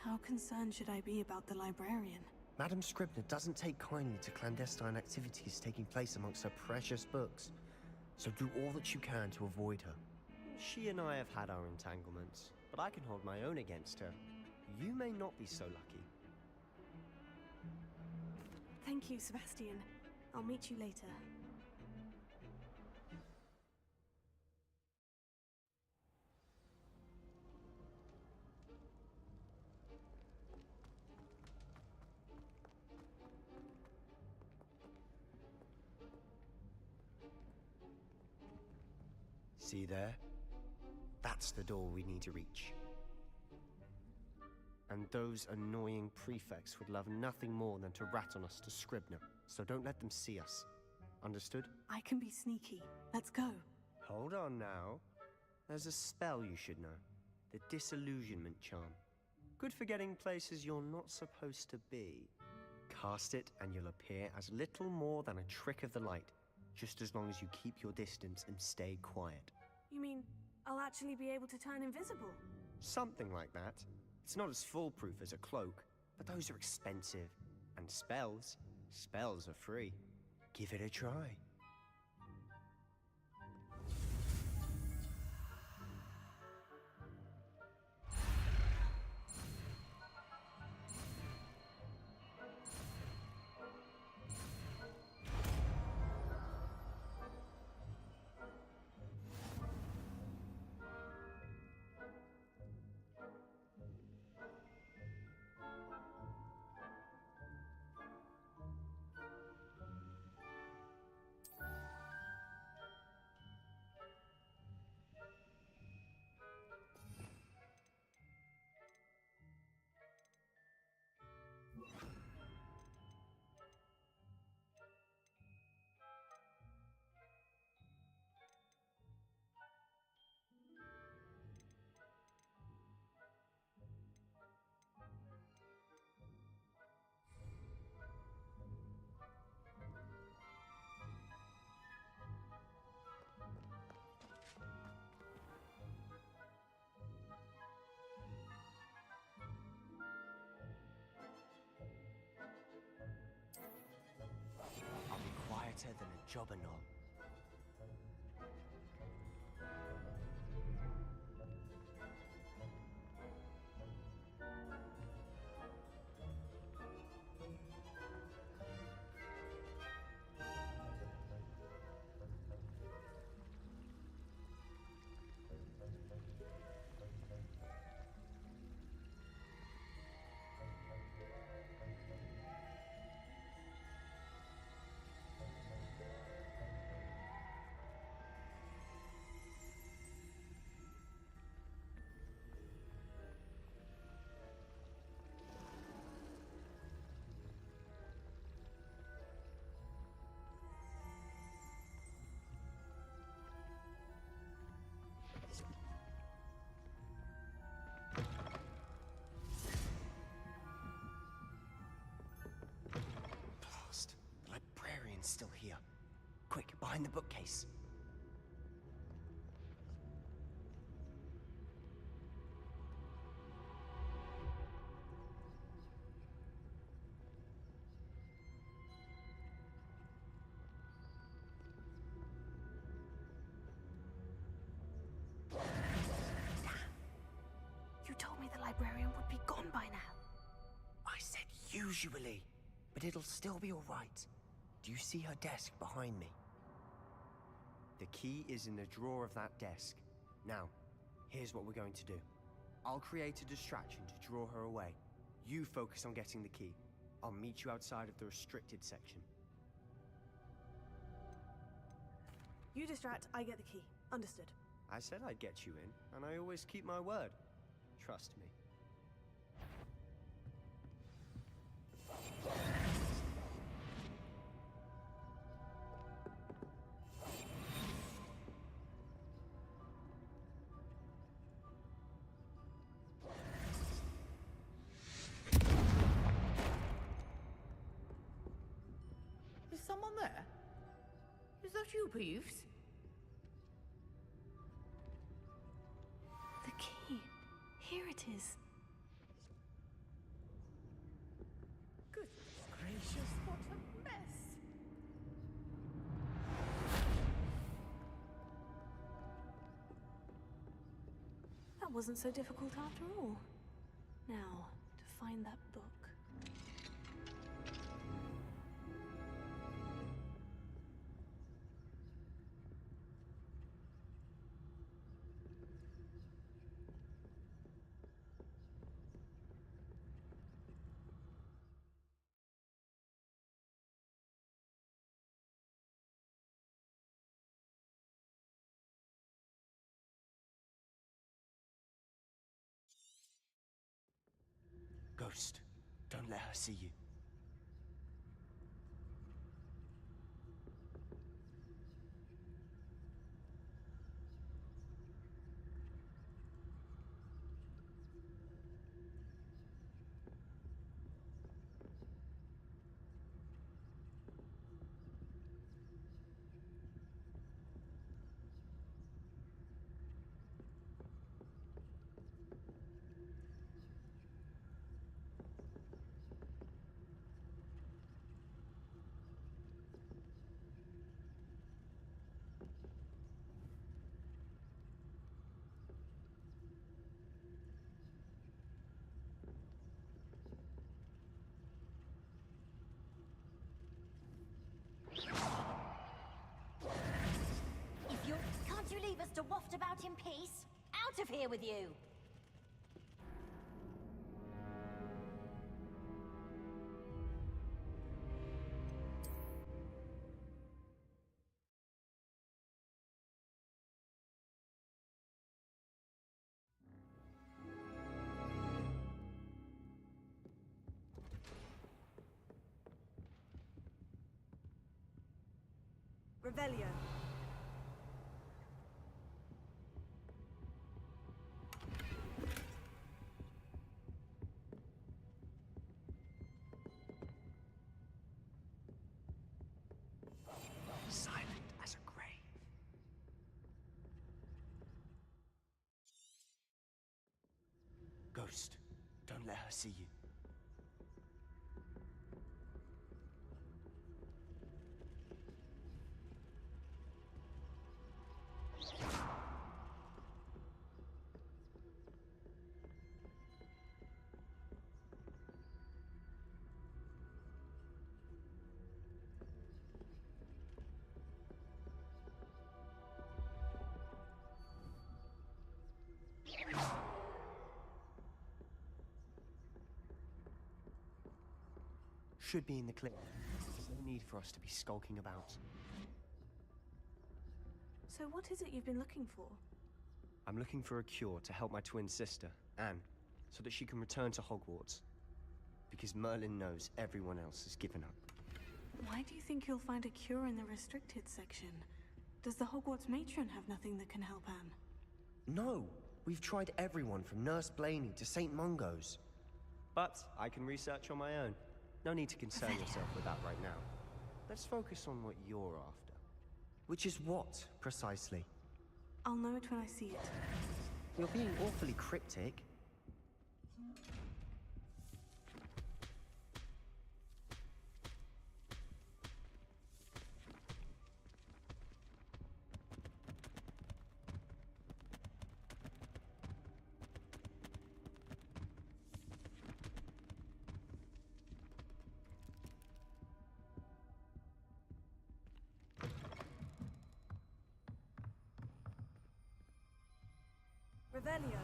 Speaker 1: How concerned should I be about the librarian?
Speaker 10: Madame Scribner doesn't take kindly to clandestine activities taking place amongst her precious books. So do all that you can to avoid her. She and I have had our entanglements, but I can hold my own against her. You may not be so lucky.
Speaker 21: Thank you, Sebastian. I'll meet you later.
Speaker 10: See there? That's the door we need to reach. And those annoying prefects would love nothing more than to rat on us to Scribner, so don't let them see us. Understood?
Speaker 1: I can be sneaky. Let's go.
Speaker 10: Hold on now. There's a spell you should know. The Disillusionment Charm. Good for getting places you're not supposed to be. Cast it and you'll appear as little more than a trick of the light, just as long as you keep your distance and stay quiet.
Speaker 21: You mean I'll actually be able to turn invisible?
Speaker 10: Something like that. It's not as foolproof as a cloak, but those are expensive. And spells are free. Give it a try. job and all. The librarian's still here. Quick, behind the bookcase.
Speaker 1: You told me the librarian would be gone by now.
Speaker 10: I said usually, but it'll still be all right. Do you see her desk behind me? The key is in the drawer of that desk. Now, here's what we're going to do. I'll create a distraction to draw her away. You focus on getting the key. I'll meet you outside of the restricted section.
Speaker 21: You distract, I get the key. Understood.
Speaker 10: I said I'd get you in, and I always keep my word. Trust me.
Speaker 6: Is someone there? Is that you, Peeves?
Speaker 1: The key. Here it is.
Speaker 6: Goodness gracious, what a mess!
Speaker 21: That wasn't so difficult after all. Now, to find that book.
Speaker 10: Ghost, don't let her see you.
Speaker 4: Can't you leave us to waft about in peace? Out of here with you!
Speaker 21: Revelio.
Speaker 10: Silent as a grave. Ghost, don't let her see you. should be in the clear. There's no need for us to be skulking about.
Speaker 21: So what is it you've been looking for?
Speaker 10: I'm looking for a cure to help my twin sister, Anne, so that she can return to Hogwarts. Because Merlin knows everyone else has given up.
Speaker 1: Why do you think you'll find a cure in the restricted section? Does the Hogwarts matron have nothing that can help Anne?
Speaker 10: No! We've tried everyone from Nurse Blaney to St. Mungo's. But I can research on my own. No need to concern yourself with that right now. Let's focus on what you're after. Which is what, precisely?
Speaker 1: I'll know it when I see it.
Speaker 10: You're being awfully cryptic.
Speaker 21: Revelio.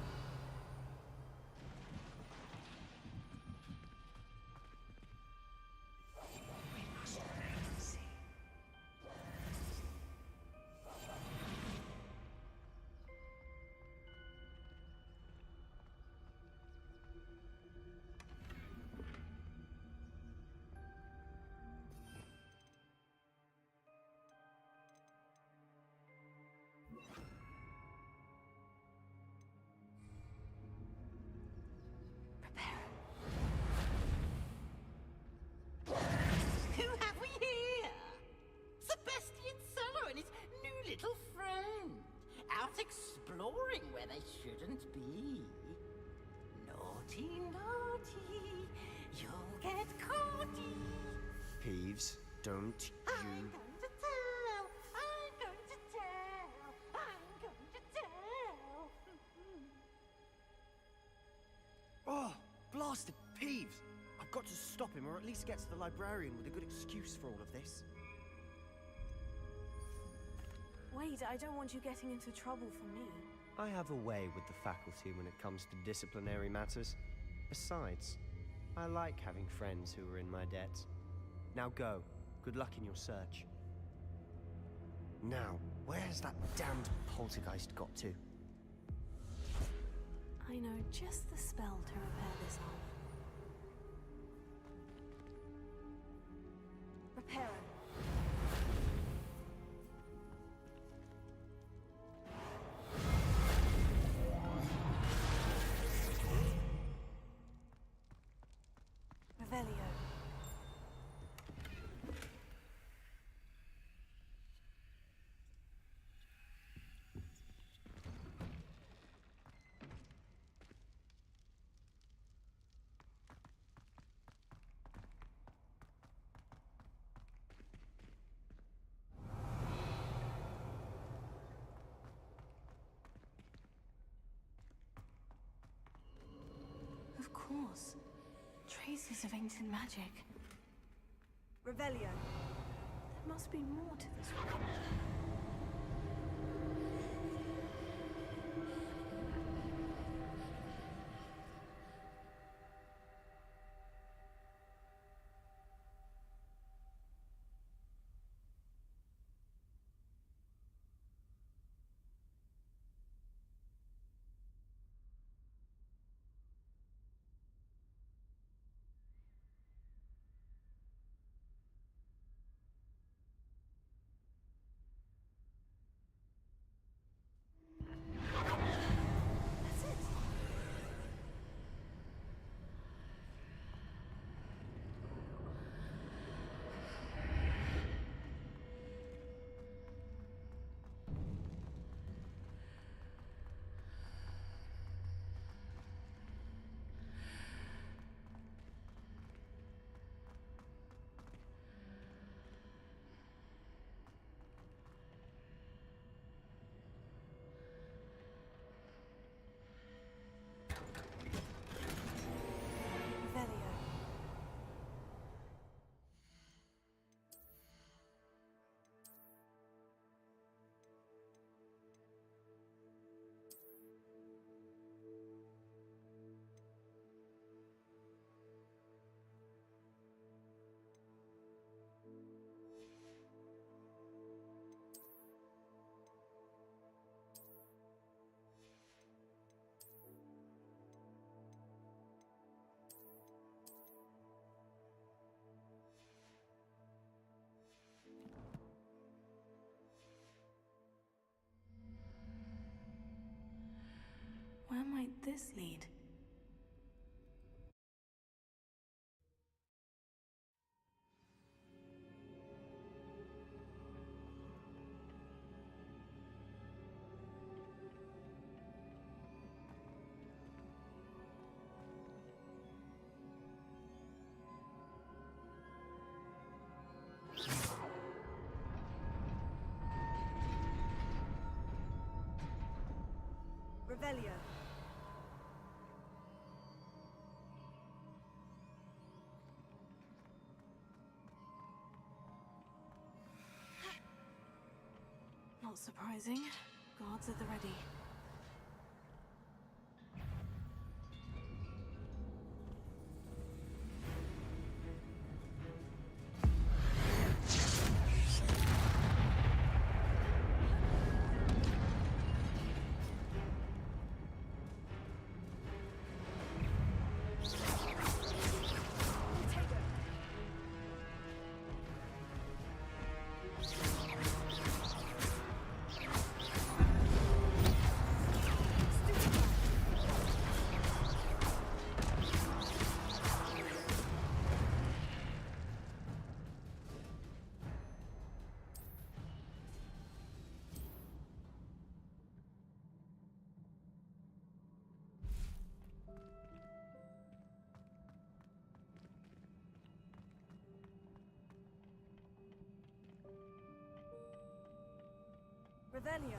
Speaker 16: Who have we here? Sebastian Cello and his new little friend. Out exploring where they shouldn't be. Naughty, naughty. You'll get caughty.
Speaker 10: Peeves, don't you...
Speaker 16: I'm going to tell. I'm going to tell. I'm going to tell.
Speaker 10: Oh, blasted Peeves! I've got to stop him, or at least get to the librarian with a good excuse for all of this.
Speaker 21: Wait, I don't want you getting into trouble for me.
Speaker 10: I have a way with the faculty when it comes to disciplinary matters. Besides, I like having friends who are in my debt. Now go. Good luck in your search. Now, where's that damned poltergeist got to?
Speaker 1: I know just the spell to repair this armor.
Speaker 21: Repair it. Revelio.
Speaker 1: Of course. Traces of ancient magic.
Speaker 21: Revelio.
Speaker 1: There must be more to this one. might this lead?
Speaker 21: Revelio.
Speaker 1: Not surprising. Guards at the ready.
Speaker 21: Revelio.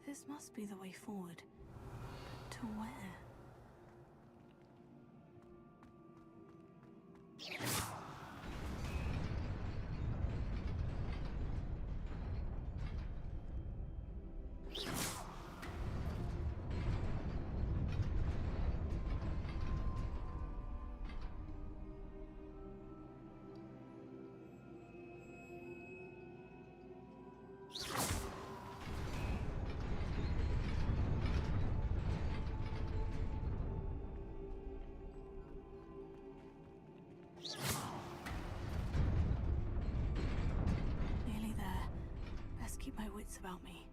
Speaker 1: This must be the way forward. But to where? Nearly there. Best keep my wits about me.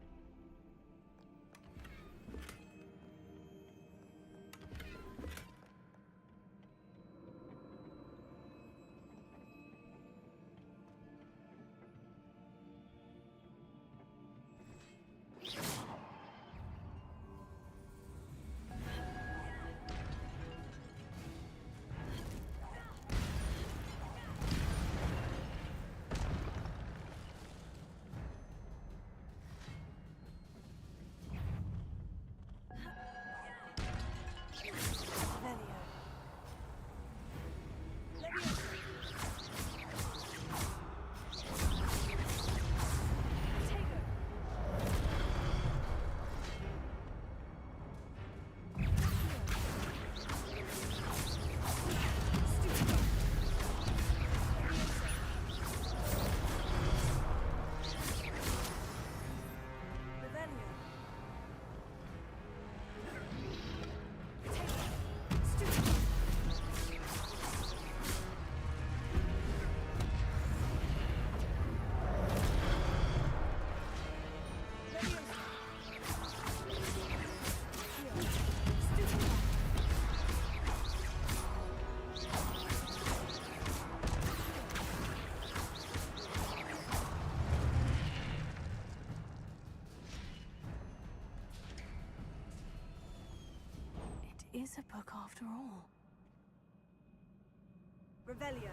Speaker 1: is a book after all.
Speaker 21: Revelio.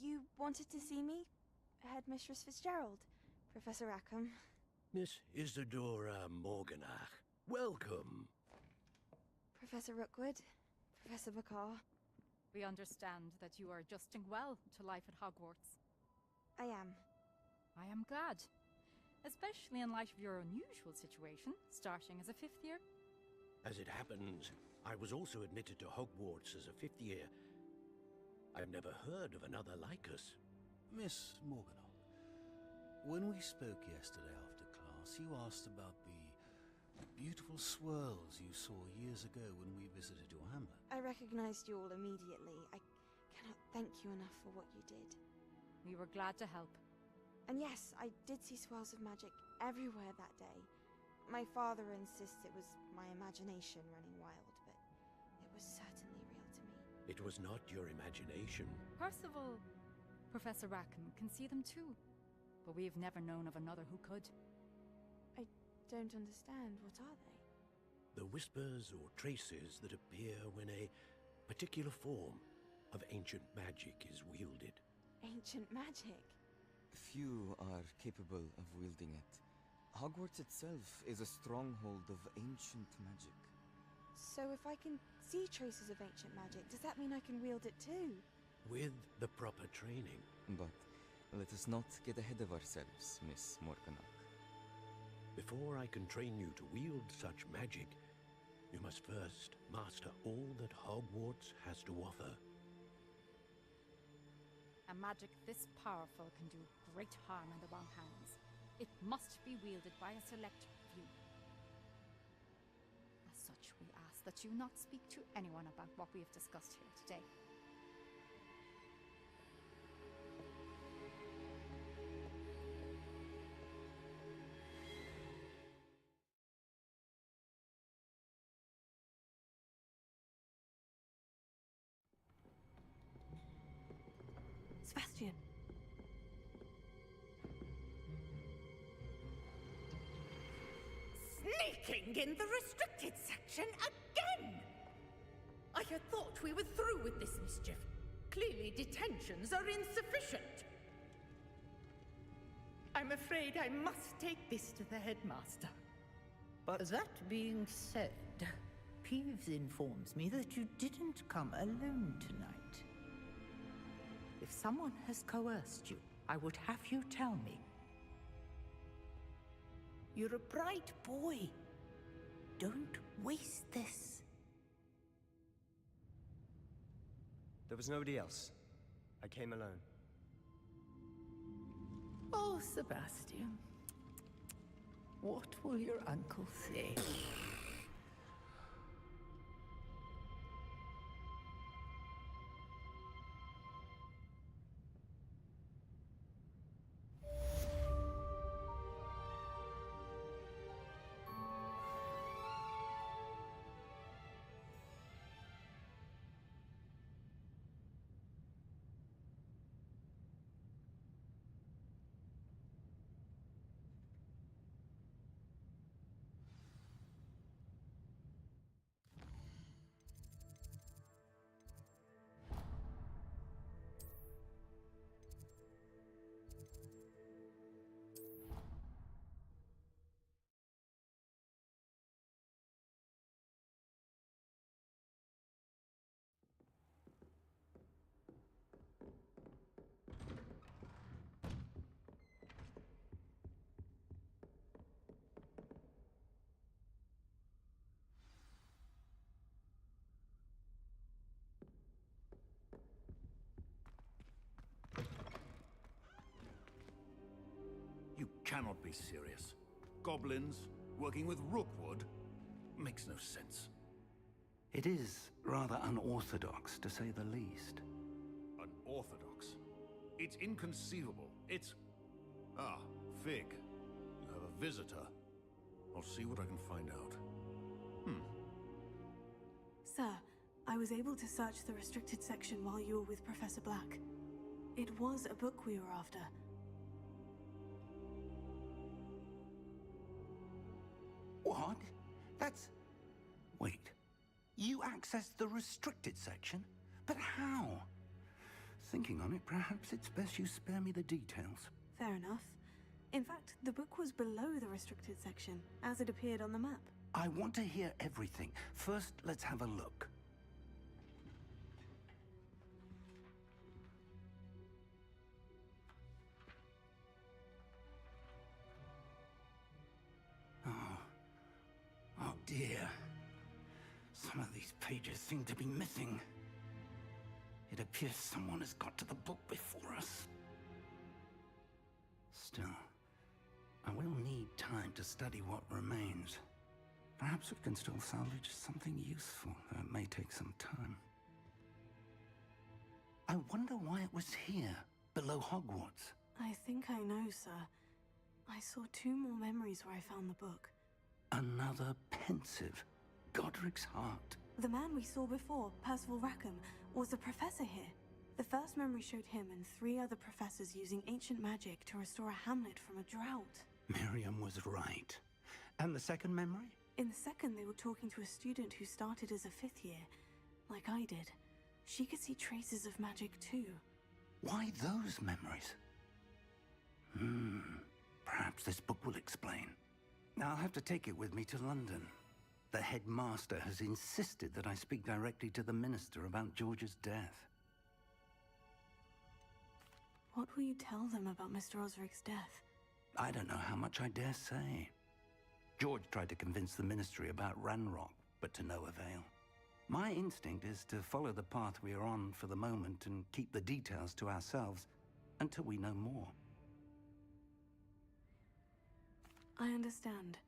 Speaker 7: You wanted to see me? Headmistress Fitzgerald, Professor Rackham.
Speaker 13: Miss Isadora Morganach, welcome.
Speaker 7: Professor Rookwood, Professor Bakar.
Speaker 8: We understand that you are adjusting well to life at Hogwarts.
Speaker 7: I am.
Speaker 8: I am glad. Especially in light of your unusual situation, starting as a 5th year.
Speaker 13: As it happens, I was also admitted to Hogwarts as a 5th year. I've never heard of another like us.
Speaker 23: Miss Morganach, when we spoke yesterday after class, you asked about the beautiful swirls you saw years ago when we visited your hamlet.
Speaker 7: I recognized you all immediately. I cannot thank you enough for what you did.
Speaker 8: We were glad to help.
Speaker 7: And yes, I did see swirls of magic everywhere that day. My father insists it was my imagination running wild, but it was certainly real to me.
Speaker 13: It was not your imagination.
Speaker 8: Percival, Professor Rackham can see them too. But we've never known of another who could.
Speaker 7: I don't understand. What are they?
Speaker 13: The whispers or traces that appear when a particular form of ancient magic is wielded.
Speaker 7: Ancient magic?
Speaker 24: Few are capable of wielding it. Hogwarts itself is a stronghold of ancient magic.
Speaker 7: So if I can see traces of ancient magic, does that mean I can wield it too?
Speaker 13: With the proper training.
Speaker 24: But let us not get ahead of ourselves, Miss Morganach.
Speaker 13: Before I can train you to wield such magic, you must first master all that Hogwarts has to offer.
Speaker 8: A magic this powerful can do great harm in the wrong hands. It must be wielded by a select few. As such, we ask that you not speak to anyone about what we have discussed here today.
Speaker 21: Sebastian.
Speaker 6: Sneaking in the restricted section again! I had thought we were through with this mischief. Clearly detentions are insufficient. I'm afraid I must take this to the headmaster.
Speaker 10: But
Speaker 2: that being said, Peeves informs me that you didn't come alone tonight. If someone has coerced you, I would have you tell me. You're a bright boy. Don't waste this.
Speaker 10: there was nobody else. I came alone.
Speaker 2: Oh, Sebastian. What will your uncle say?
Speaker 13: You cannot be serious. Goblins working with Rookwood makes no sense.
Speaker 17: It is rather unorthodox, to say the least.
Speaker 13: Unorthodox? It's inconceivable. It's... Ah, Fig. You have a visitor. I'll see what I can find out.
Speaker 21: Sir, I was able to search the restricted section while you were with Professor Black. It was a book we were after.
Speaker 17: What? That's... Wait. You accessed the restricted section? But how? Thinking on it, perhaps it's best you spare me the details.
Speaker 21: Fair enough. In fact, the book was below the restricted section, as it appeared on the map.
Speaker 17: I want to hear everything. First, let's have a look. Oh dear. Some of these pages seem to be missing. It appears someone has got to the book before us. Still, I will need time to study what remains. Perhaps we can still salvage something useful, though it may take some time. I wonder why it was here, below Hogwarts.
Speaker 21: I think I know, sir. I saw 2 more memories where I found the book.
Speaker 17: Another pensive. Godric's heart.
Speaker 21: The man we saw before, Percival Rackham, was a professor here. The first memory showed him and 3 other professors using ancient magic to restore a hamlet from a drought.
Speaker 17: Miriam was right. And the second memory?
Speaker 21: In the second, they were talking to a student who started as a 5th year, like I did. She could see traces of magic too.
Speaker 17: Why those memories? Perhaps this book will explain. I'll have to take it with me to London. The headmaster has insisted that I speak directly to the minister about George's death.
Speaker 21: What will you tell them about Mr. Osric's death?
Speaker 17: I don't know how much I dare say. George tried to convince the ministry about Ranrock, but to no avail. My instinct is to follow the path we are on for the moment and keep the details to ourselves until we know more.
Speaker 21: I understand.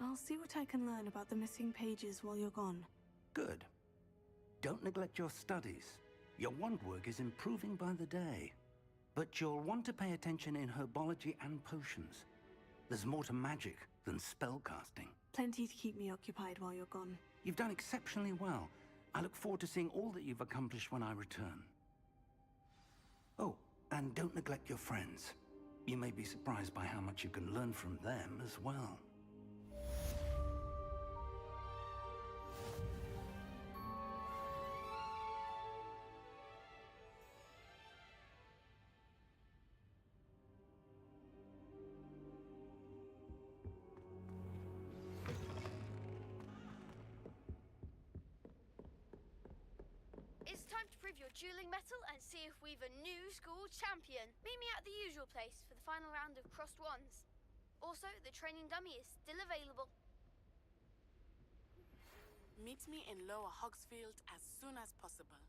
Speaker 21: I'll see what I can learn about the missing pages while you're gone.
Speaker 17: Good. Don't neglect your studies. Your wand work is improving by the day. But you'll want to pay attention in herbology and potions. There's more to magic than spellcasting.
Speaker 21: Plenty to keep me occupied while you're gone.
Speaker 17: You've done exceptionally well. I look forward to seeing all that you've accomplished when I return. Oh, and don't neglect your friends. You may be surprised by how much you can learn from them as well.
Speaker 19: to prove your dueling mettle and see if we've a new school champion. Meet me at the usual place for the final round of crossed wands. Also, the training dummy is still available.
Speaker 9: Meet me in Lower Hogsfield as soon as possible.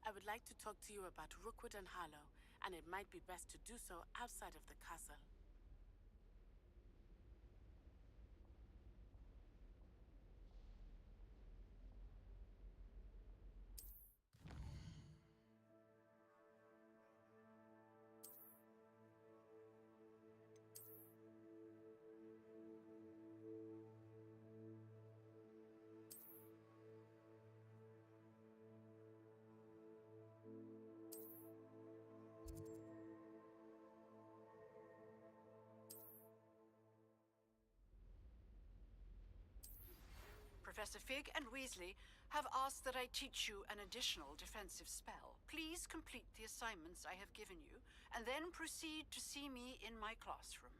Speaker 9: I would like to talk to you about Rookwood and Harlow, and it might be best to do so outside of the castle.
Speaker 18: Professor Fig and Weasley have asked that I teach you an additional defensive spell. Please complete the assignments I have given you, and then proceed to see me in my classroom.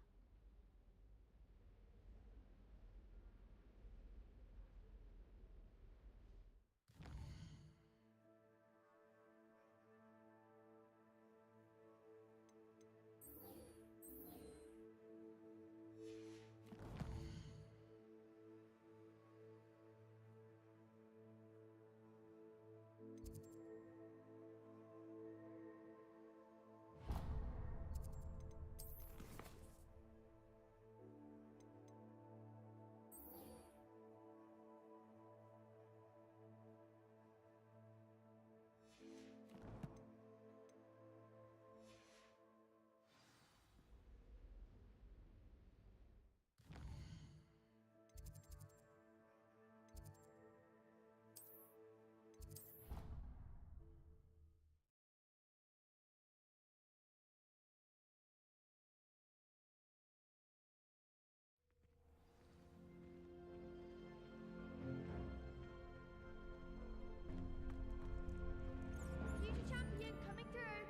Speaker 19: Future champion coming through.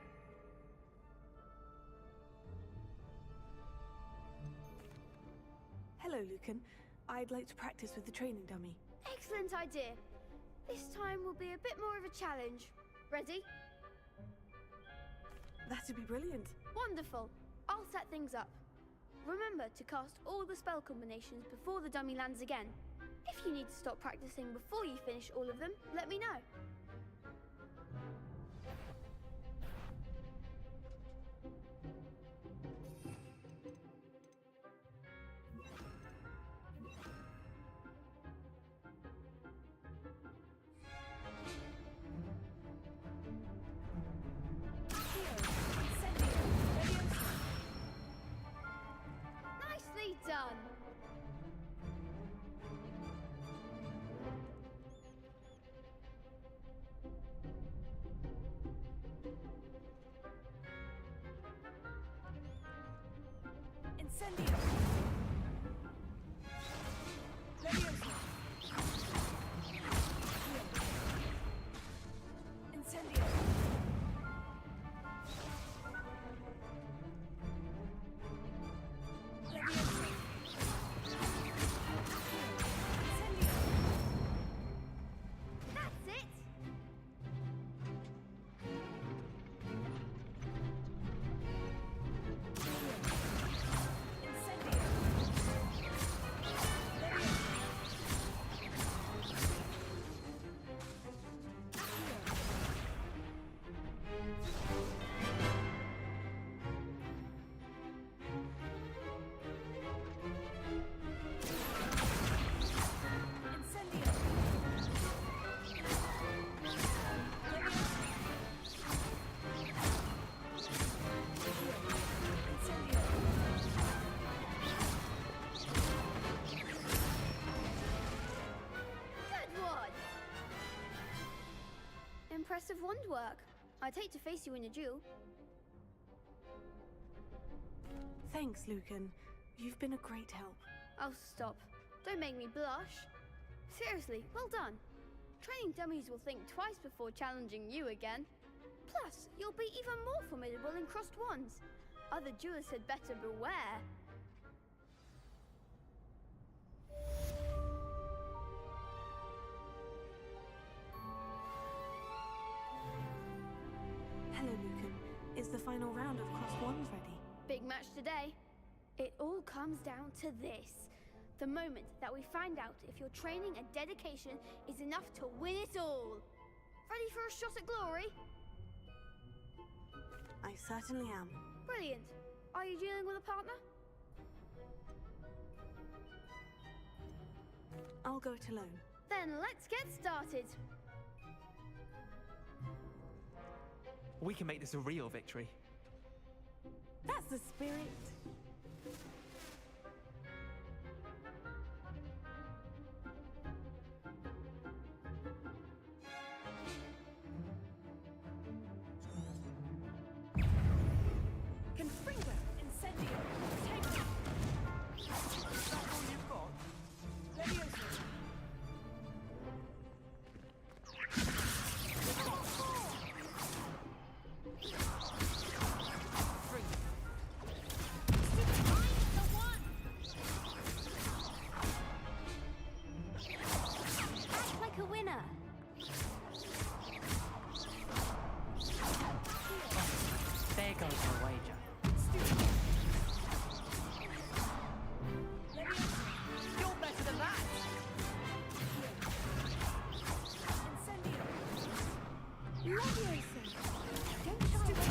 Speaker 21: Hello, Lucan. I'd like to practice with the training dummy.
Speaker 19: Excellent idea. This time will be a bit more of a challenge. Ready?
Speaker 21: That'd be brilliant.
Speaker 19: Wonderful. I'll set things up. Remember to cast all the spell combinations before the dummy lands again. If you need to stop practicing before you finish all of them, let me know. Nicely done.
Speaker 21: Incendio! Leviosa! Incendio! Leviosa! Incendio!
Speaker 19: That's it. Good one. Impressive wand work. I'd hate to face you in a duel.
Speaker 21: Thanks, Lucan. You've been a great help.
Speaker 19: Oh, stop. Don't make me blush. Seriously, well done. Training dummies will think twice before challenging you again. Plus, you'll be even more formidable in crossed wands. Other duelists had better beware.
Speaker 21: Is the final round of Cross Wands ready?
Speaker 19: Big match today. It all comes down to this. The moment that we find out if your training and dedication is enough to win it all. Ready for a shot at glory?
Speaker 21: I certainly am.
Speaker 19: Brilliant. Are you dealing with a partner?
Speaker 21: I'll go it alone.
Speaker 19: Then let's get started.
Speaker 11: We can make this a real victory.
Speaker 21: That's the spirit.
Speaker 16: Confringo, Incendio, take it! Is that all you've got? Levioso!
Speaker 4: Act like a winner.
Speaker 11: There goes my wager.
Speaker 16: You're better than that! Incendio!
Speaker 21: Leviosa! Don't shy away.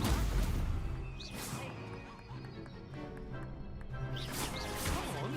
Speaker 11: Come on.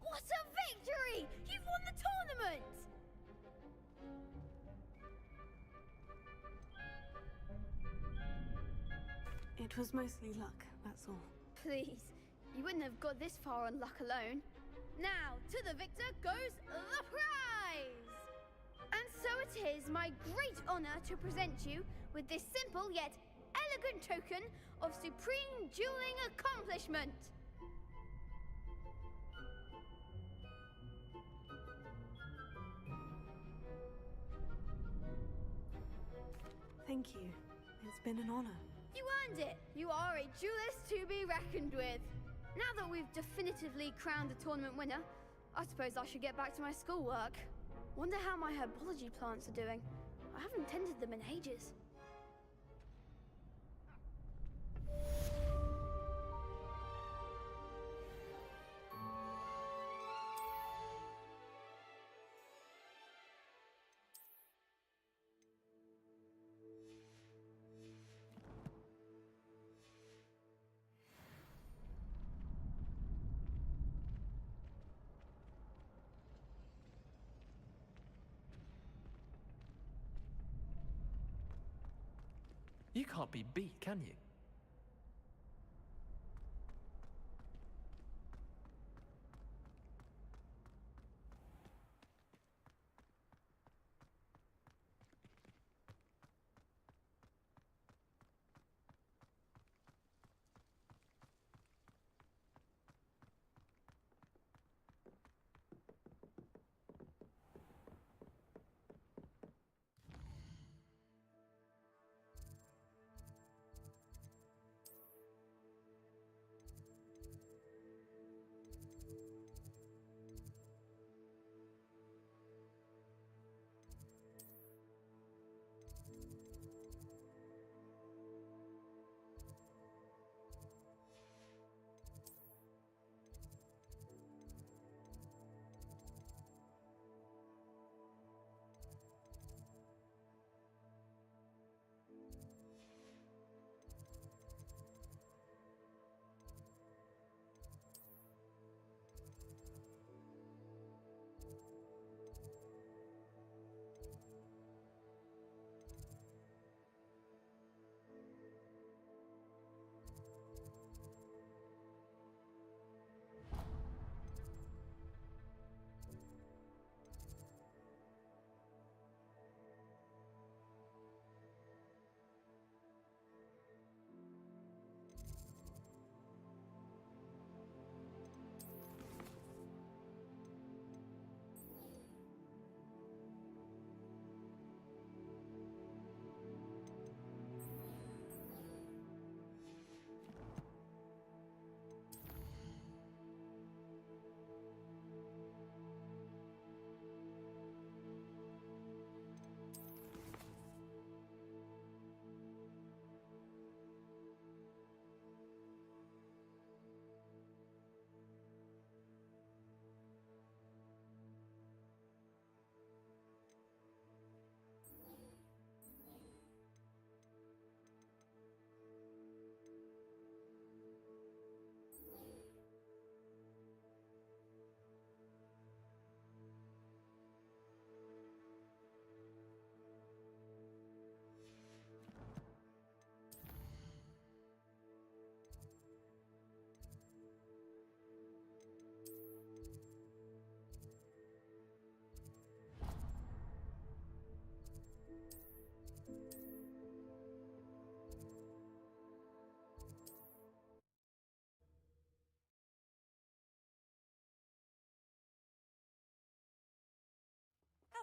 Speaker 19: What a victory! You've won the tournament!
Speaker 21: It was mostly luck, that's all.
Speaker 19: Please, you wouldn't have got this far on luck alone. Now, to the victor goes the prize! And so it is my great honor to present you with this simple yet elegant token of supreme dueling accomplishment.
Speaker 21: Thank you. It's been an honor.
Speaker 19: You earned it! You are a duelist to be reckoned with. Now that we've definitively crowned the tournament winner, I suppose I should get back to my schoolwork. Wonder how my herbology plants are doing. I haven't tended them in ages.
Speaker 11: You can't be beat, can you?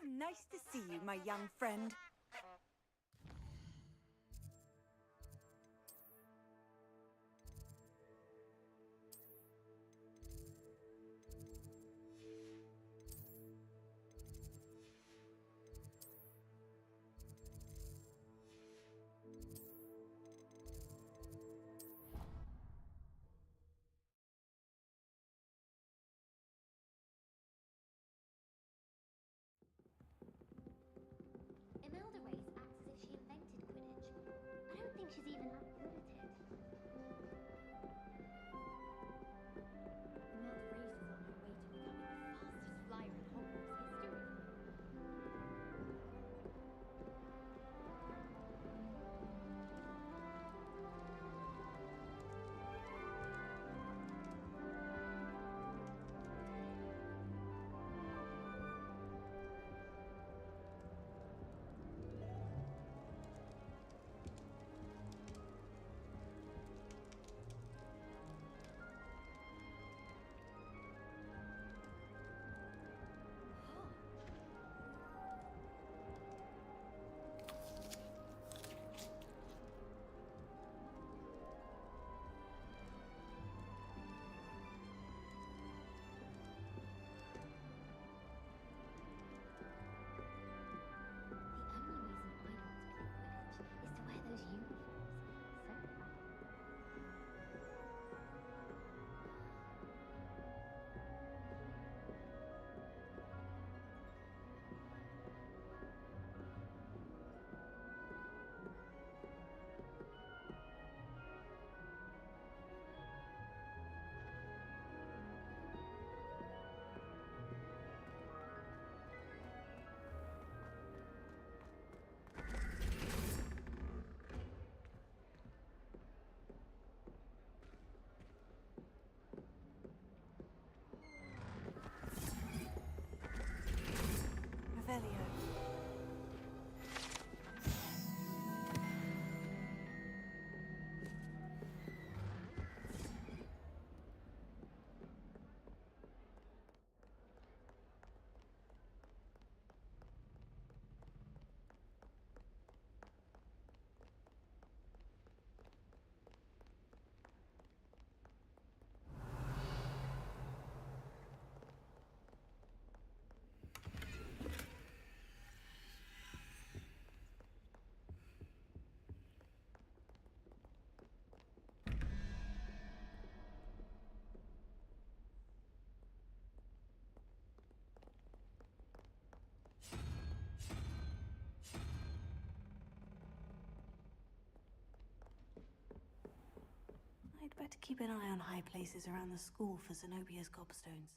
Speaker 12: nice to see you, my young friend.
Speaker 4: Imelda Race acts as if she invented Quidditch. I don't think she's even that good at it.
Speaker 5: Imelda Race is on her way to becoming the fastest flyer in Hogwarts history.
Speaker 21: Revelio. I'd better keep an eye on high places around the school for Zenobia's gobstones.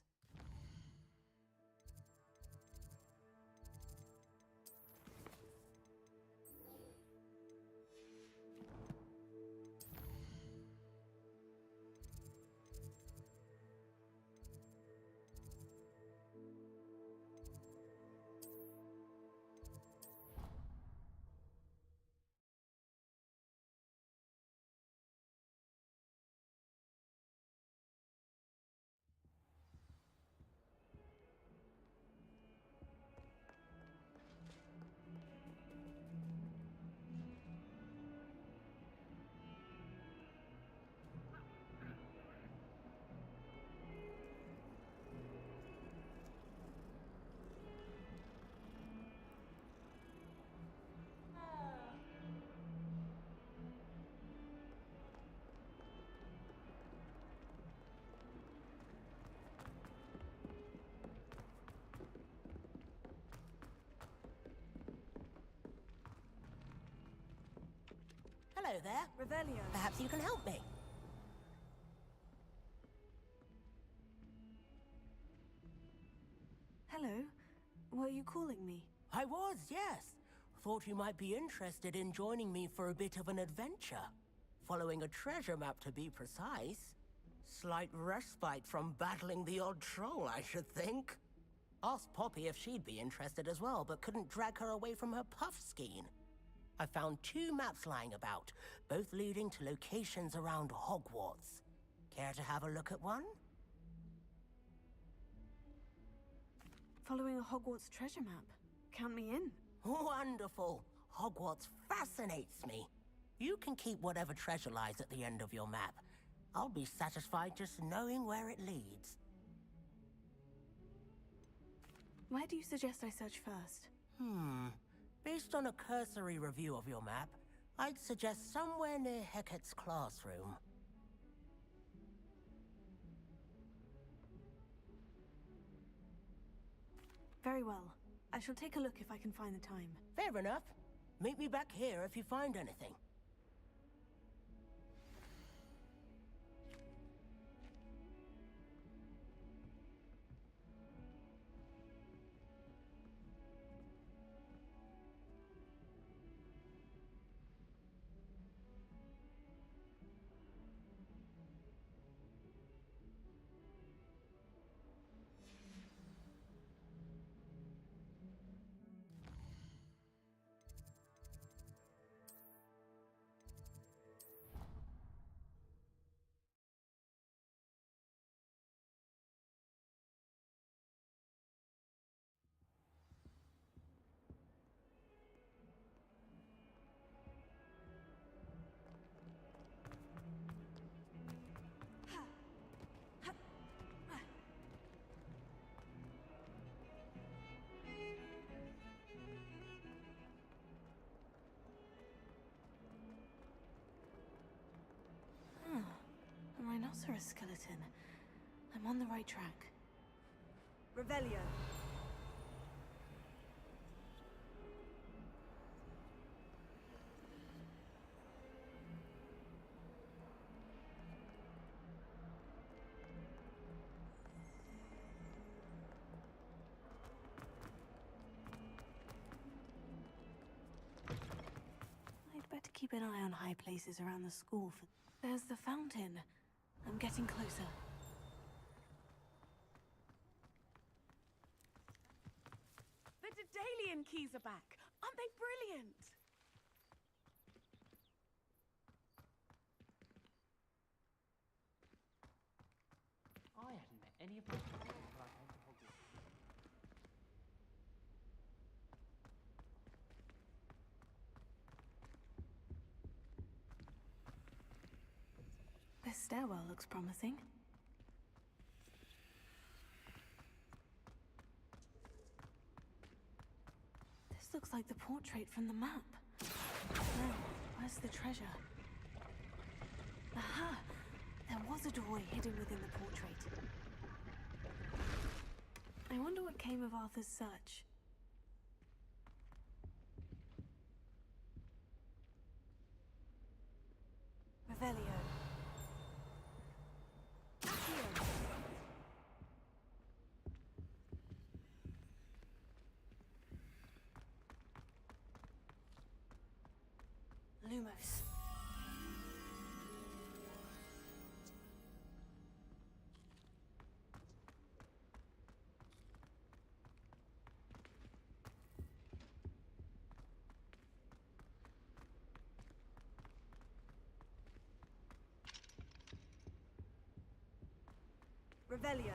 Speaker 14: Hello there.
Speaker 21: Revelio.
Speaker 14: Perhaps you can help me.
Speaker 21: Hello. Were you calling me?
Speaker 14: I was, yes. Thought you might be interested in joining me for a bit of an adventure. Following a treasure map, to be precise. Slight respite from battling the odd troll, I should think. Asked Poppy if she'd be interested as well, but couldn't drag her away from her puff skein. I found 2 maps lying about, both leading to locations around Hogwarts. Care to have a look at one?
Speaker 21: Following a Hogwarts treasure map? count me in.
Speaker 14: Wonderful. Hogwarts fascinates me. You can keep whatever treasure lies at the end of your map. I'll be satisfied just knowing where it leads.
Speaker 21: Where do you suggest I search first?
Speaker 14: Based on a cursory review of your map, I'd suggest somewhere near Hecate's classroom.
Speaker 21: Very well. I shall take a look if I can find the time.
Speaker 14: Fair enough. Meet me back here if you find anything.
Speaker 21: A rhinoceros skeleton. I'm on the right track.
Speaker 12: Revelio.
Speaker 21: I'd better keep an eye on high places around the school for... There's the fountain. I'm getting closer.
Speaker 9: The Daedalian keys are back. Aren't they brilliant?
Speaker 11: I hadn't met any of my friends until I came to Hogwarts.
Speaker 21: This stairwell looks promising. This looks like the portrait from the map. Now, where's the treasure? Aha! There was a doorway hidden within the portrait. I wonder what came of Arthur's search. Revelio. Lumos.
Speaker 12: Revelio.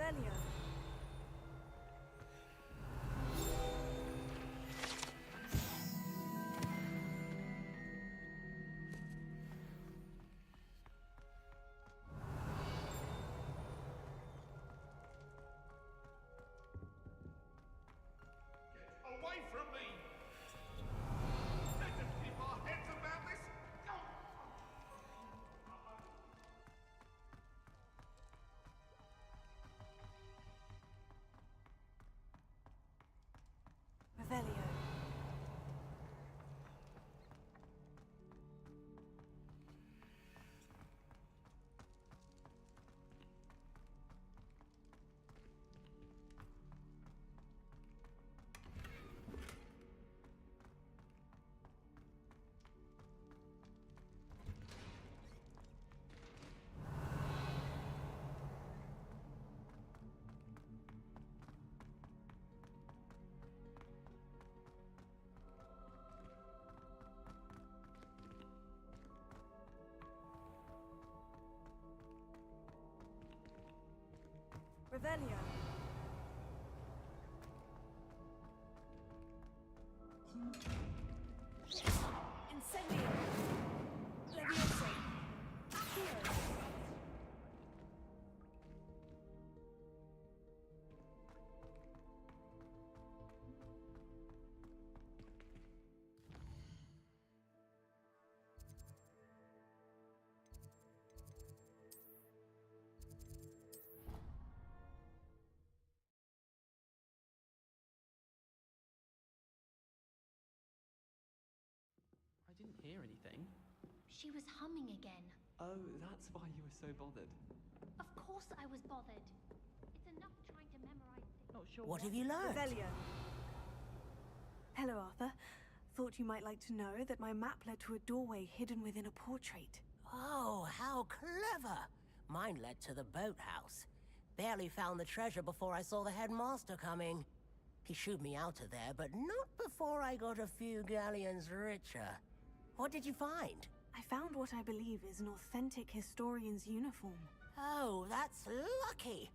Speaker 12: Revelio.
Speaker 3: Away from me! Let us keep our heads about this!
Speaker 21: Revelio.
Speaker 12: Revelio. Incendio. Leviosa. Accio.
Speaker 11: I didn't hear anything.
Speaker 5: She was humming again.
Speaker 11: Oh, that's why you were so bothered.
Speaker 5: Of course I was bothered. It's enough trying to memorize things.
Speaker 11: Not sure
Speaker 14: What have you learned?
Speaker 12: Revelio.
Speaker 21: Hello, Arthur. Thought you might like to know that my map led to a doorway hidden within a portrait.
Speaker 14: Oh, how clever! Mine led to the boathouse. Barely found the treasure before I saw the headmaster coming. He shooed me out of there, but not before I got a few galleons richer. What did you find?
Speaker 21: I found what I believe is an authentic historian's uniform.
Speaker 14: Oh, that's lucky.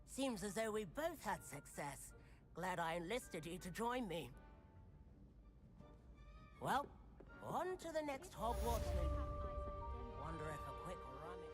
Speaker 14: Seems as though we both had success. Glad I enlisted you to join me. Well, on to the next Hogwarts meeting. Wonder if a quick rummage...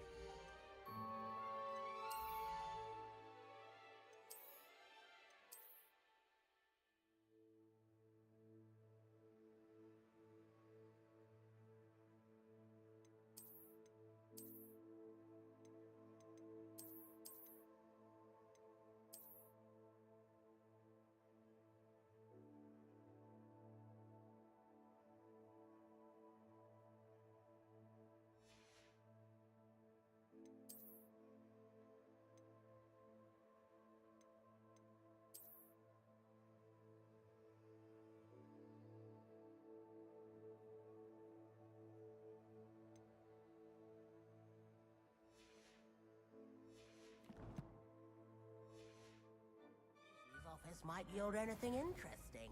Speaker 14: His office might yield anything interesting.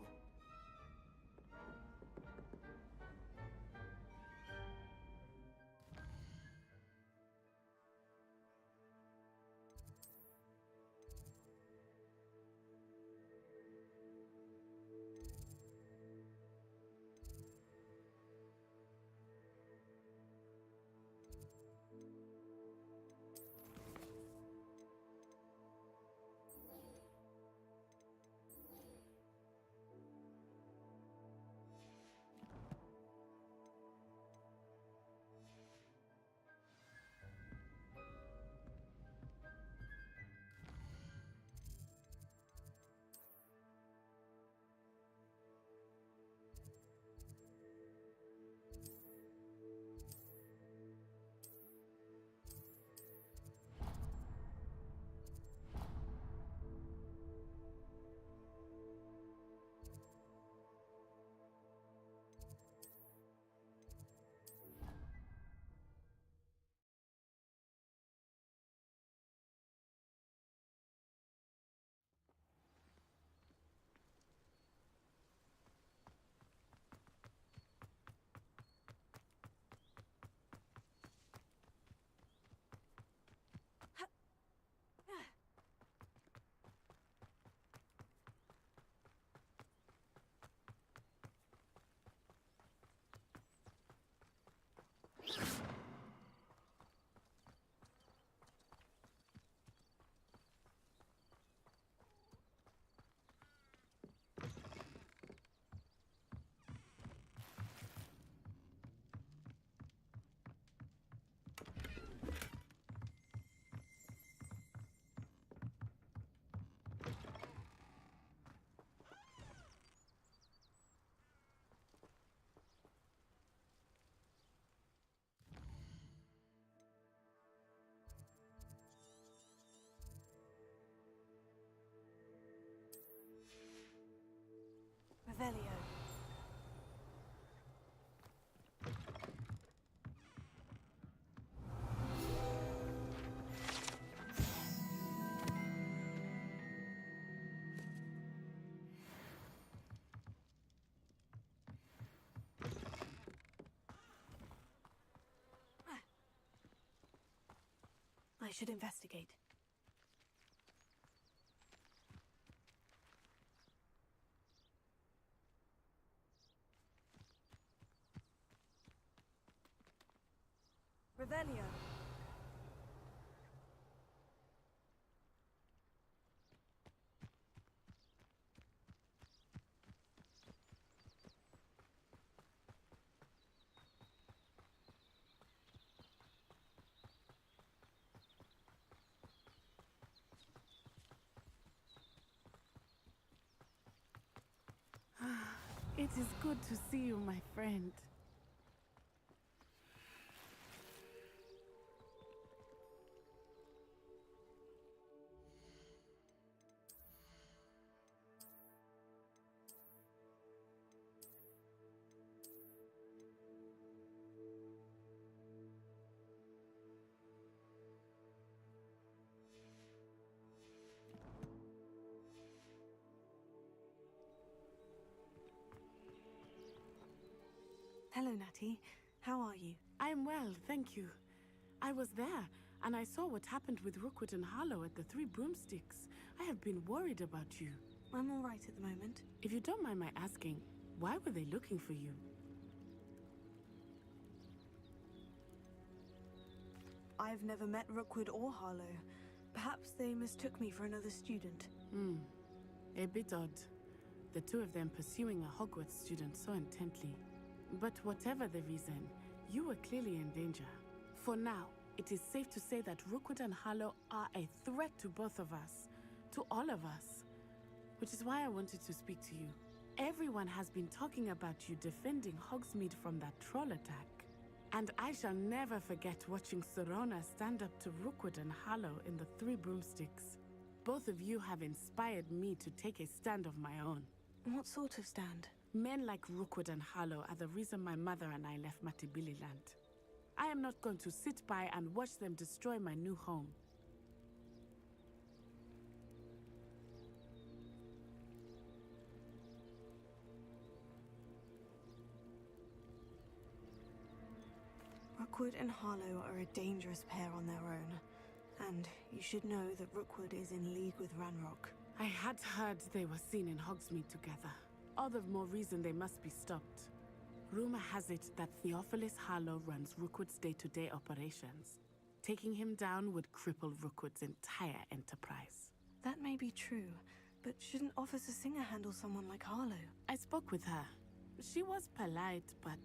Speaker 21: should investigate. Revelio.
Speaker 1: It is good to see you, my friend.
Speaker 21: Hello, Natty. How are you?
Speaker 1: I'm well, thank you. I was there, and I saw what happened with Rookwood and Harlow at the Three Broomsticks. I have been worried about you.
Speaker 21: I'm all right at the moment.
Speaker 1: If you don't mind my asking, why were they looking for you?
Speaker 21: I've never met Rookwood or Harlow. Perhaps they mistook me for another student.
Speaker 1: A bit odd. The two of them pursuing a Hogwarts student so intently. But whatever the reason, you were clearly in danger. For now, it is safe to say that Rookwood and Harlow are a threat to both of us. To all of us. Which is why I wanted to speak to you. Everyone has been talking about you defending Hogsmeade from that troll attack. And I shall never forget watching Serona stand up to Rookwood and Harlow in the Three Broomsticks. Both of you have inspired me to take a stand of my own.
Speaker 21: What sort of stand?
Speaker 1: Men like Rookwood and Harlow are the reason my mother and I left Matibili land. I am not going to sit by and watch them destroy my new home.
Speaker 21: Rookwood and Harlow are a dangerous pair on their own. And you should know that Rookwood is in league with Ranrock.
Speaker 1: I had heard they were seen in Hogsmeade together. All the more reason they must be stopped. Rumor has it that Theophilus Harlow runs Rookwood's day-to-day operations. Taking him down would cripple Rookwood's entire enterprise.
Speaker 21: That may be true, but shouldn't Officer Singer handle someone like Harlow?
Speaker 1: I spoke with her. She was polite, but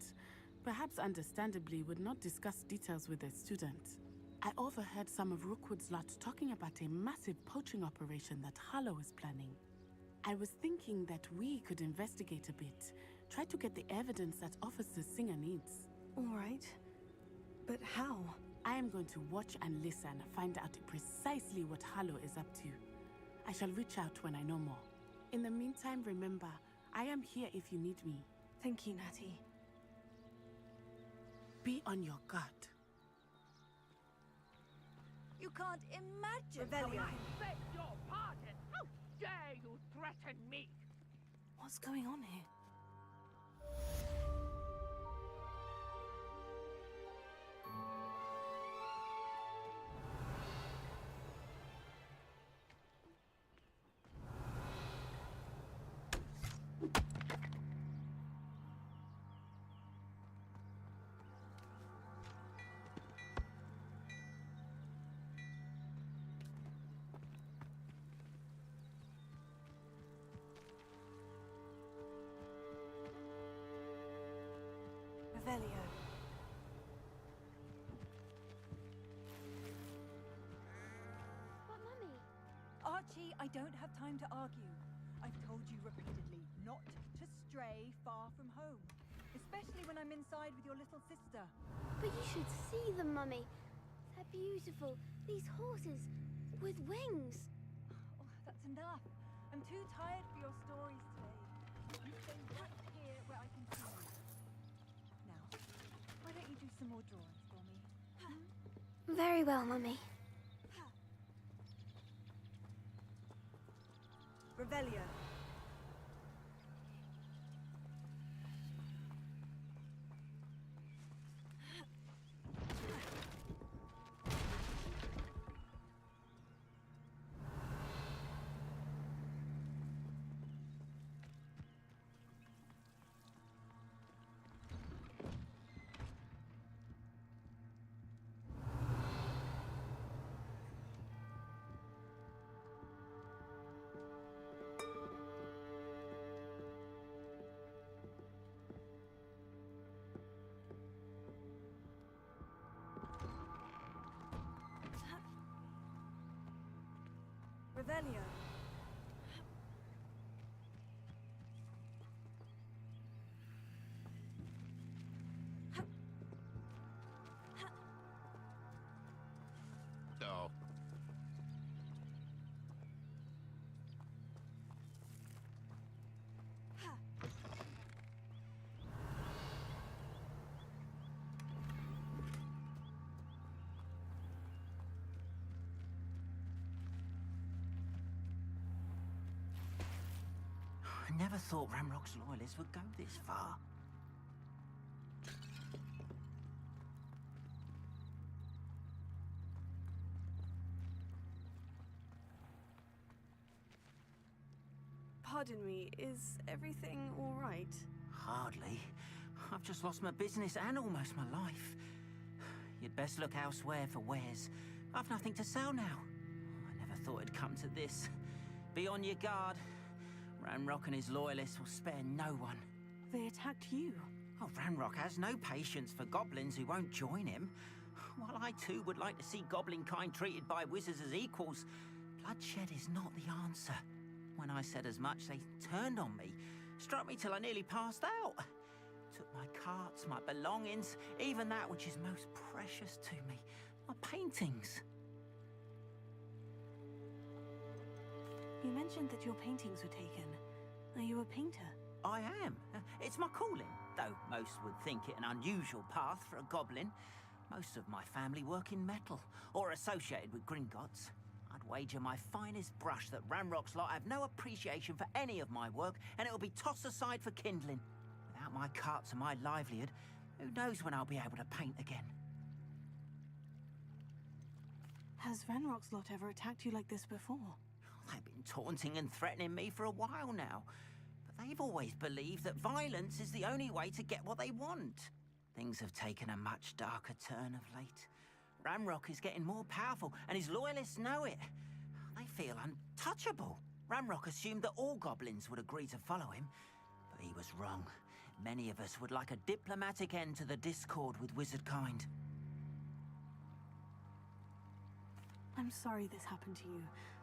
Speaker 1: perhaps understandably would not discuss details with a student. I overheard some of Rookwood's lot talking about a massive poaching operation that Harlow is planning. I was thinking that we could investigate a bit, try to get the evidence that Officer Singer needs.
Speaker 21: All right. But how?
Speaker 1: I am going to watch and listen, find out precisely what Harlow is up to. I shall reach out when I know more. In the meantime, remember, I am here if you need me.
Speaker 21: Thank you, Natty.
Speaker 1: Be on your guard.
Speaker 12: You can't imagine how I beg your pardon. How dare you threaten me?
Speaker 21: What's going on here? Revelio.
Speaker 4: But Mummy...
Speaker 12: Archie, I don't have time to argue. I've told you repeatedly not to stray far from home. Especially when I'm inside with your little sister.
Speaker 19: But you should see them, Mummy. They're beautiful. These horses with wings.
Speaker 12: Oh, that's enough. I'm too tired for your stories today. You stay right here where I can see you. Now, why don't you do some more drawings for me?
Speaker 19: Very well, Mummy.
Speaker 12: Revelio. Revelio.
Speaker 3: Oh.
Speaker 15: I never thought Ramrock's loyalists would go this far.
Speaker 21: Pardon me, is everything all right?
Speaker 15: Hardly. I've just lost my business and almost my life. You'd best look elsewhere for wares. I've nothing to sell now. I never thought it'd come to this. Be on your guard. Ranrock and his loyalists will spare no one.
Speaker 21: They attacked you.
Speaker 15: Oh, Ranrock has no patience for goblins who won't join him. While I too would like to see goblin kind treated by wizards as equals, bloodshed is not the answer. When I said as much, they turned on me, struck me till I nearly passed out. Took my carts, my belongings, even that which is most precious to me, my paintings.
Speaker 21: You mentioned that your paintings were taken. Are you a painter?
Speaker 15: I am. It's my calling, though most would think it an unusual path for a goblin. Most of my family work in metal, or associated with Gringotts. I'd wager my finest brush that Ranrock's lot have no appreciation for any of my work, and it'll be tossed aside for kindling. Without my carts and my livelihood, who knows when I'll be able to paint again?
Speaker 21: Has Ranrock's lot ever attacked you like this before?
Speaker 15: They've been taunting and threatening me for a while now. But they've always believed that violence is the only way to get what they want. Things have taken a much darker turn of late. Ramrock is getting more powerful, and his loyalists know it. They feel untouchable. Ramrock assumed that all goblins would agree to follow him, but he was wrong. Many of us would like a diplomatic end to the discord with wizard kind.
Speaker 21: I'm sorry this happened to you.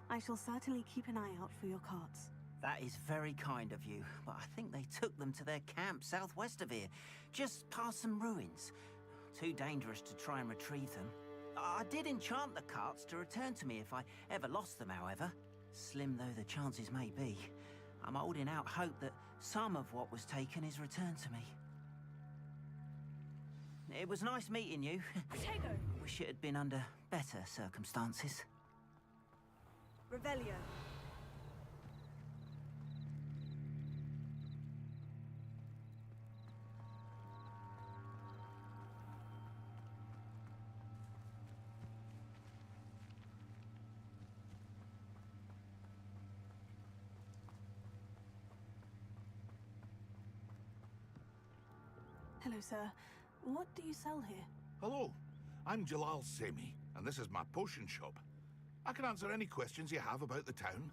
Speaker 21: I shall certainly keep an eye out for your carts.
Speaker 15: That is very kind of you, but I think they took them to their camp southwest of here, just past some ruins. Too dangerous to try and retrieve them. I did enchant the carts to return to me if I ever lost them, however. Slim though the chances may be, I'm holding out hope that some of what was taken is returned to me. It was nice meeting you. Wish it had been under better circumstances.
Speaker 12: Revelio.
Speaker 21: Hello, sir. What do you sell here?
Speaker 3: Hello, I'm Jalal Semi, and this is my potion shop. I can answer any questions you have about the town.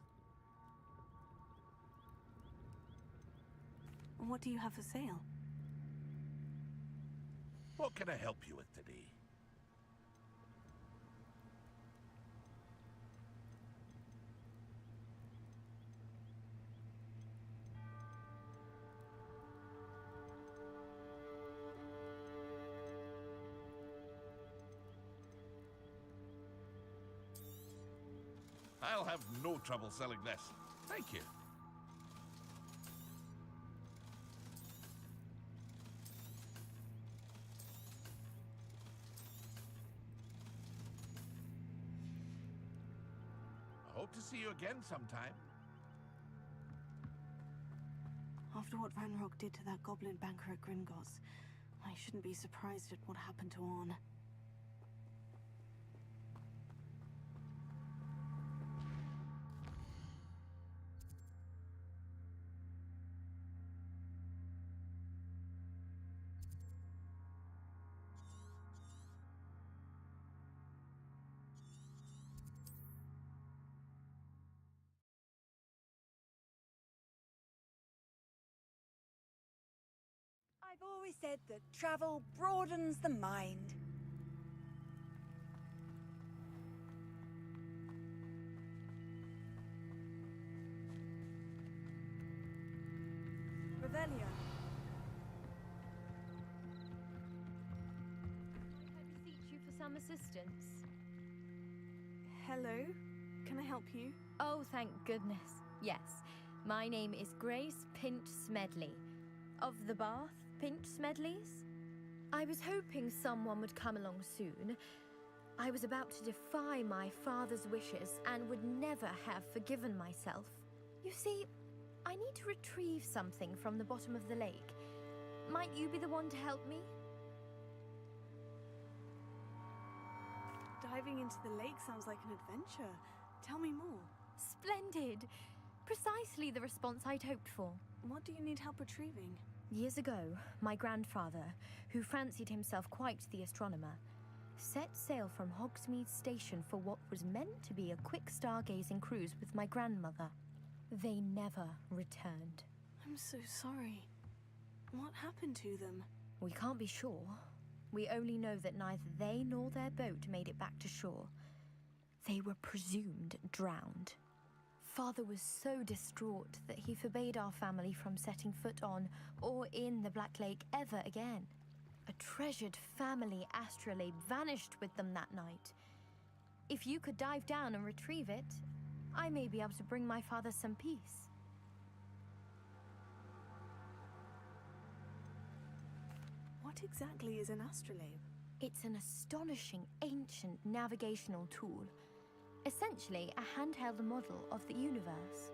Speaker 21: What do you have for sale?
Speaker 3: What can I help you with today? I'll have no trouble selling this. Thank you. I hope to see you again sometime.
Speaker 21: After what Ranrock did to that goblin banker at Gringotts, I shouldn't be surprised at what happened to Orn.
Speaker 12: I've always said that travel broadens the mind.
Speaker 21: Revelia.
Speaker 7: I beseech you for some assistance.
Speaker 21: Hello? Can I help you?
Speaker 7: Oh, thank goodness. Yes. My name is Grace Pinch Smedley. Of the Bath Pinch Smedleys? I was hoping someone would come along soon. I was about to defy my father's wishes and would never have forgiven myself. You see, I need to retrieve something from the bottom of the lake. Might you be the one to help me?
Speaker 21: Diving into the lake sounds like an adventure. Tell me more.
Speaker 7: Splendid! Precisely the response I'd hoped for.
Speaker 21: What do you need help retrieving?
Speaker 7: Years ago, my grandfather, who fancied himself quite the astronomer, set sail from Hogsmeade Station for what was meant to be a quick stargazing cruise with my grandmother. They never returned.
Speaker 21: I'm so sorry. What happened to them?
Speaker 7: We can't be sure. We only know that neither they nor their boat made it back to shore. They were presumed drowned. Father was so distraught that he forbade our family from setting foot on or in the Black Lake ever again. A treasured family astrolabe vanished with them that night. If you could dive down and retrieve it, I may be able to bring my father some peace.
Speaker 21: What exactly is an astrolabe?
Speaker 7: It's an astonishing ancient navigational tool. Essentially, a handheld model of the universe.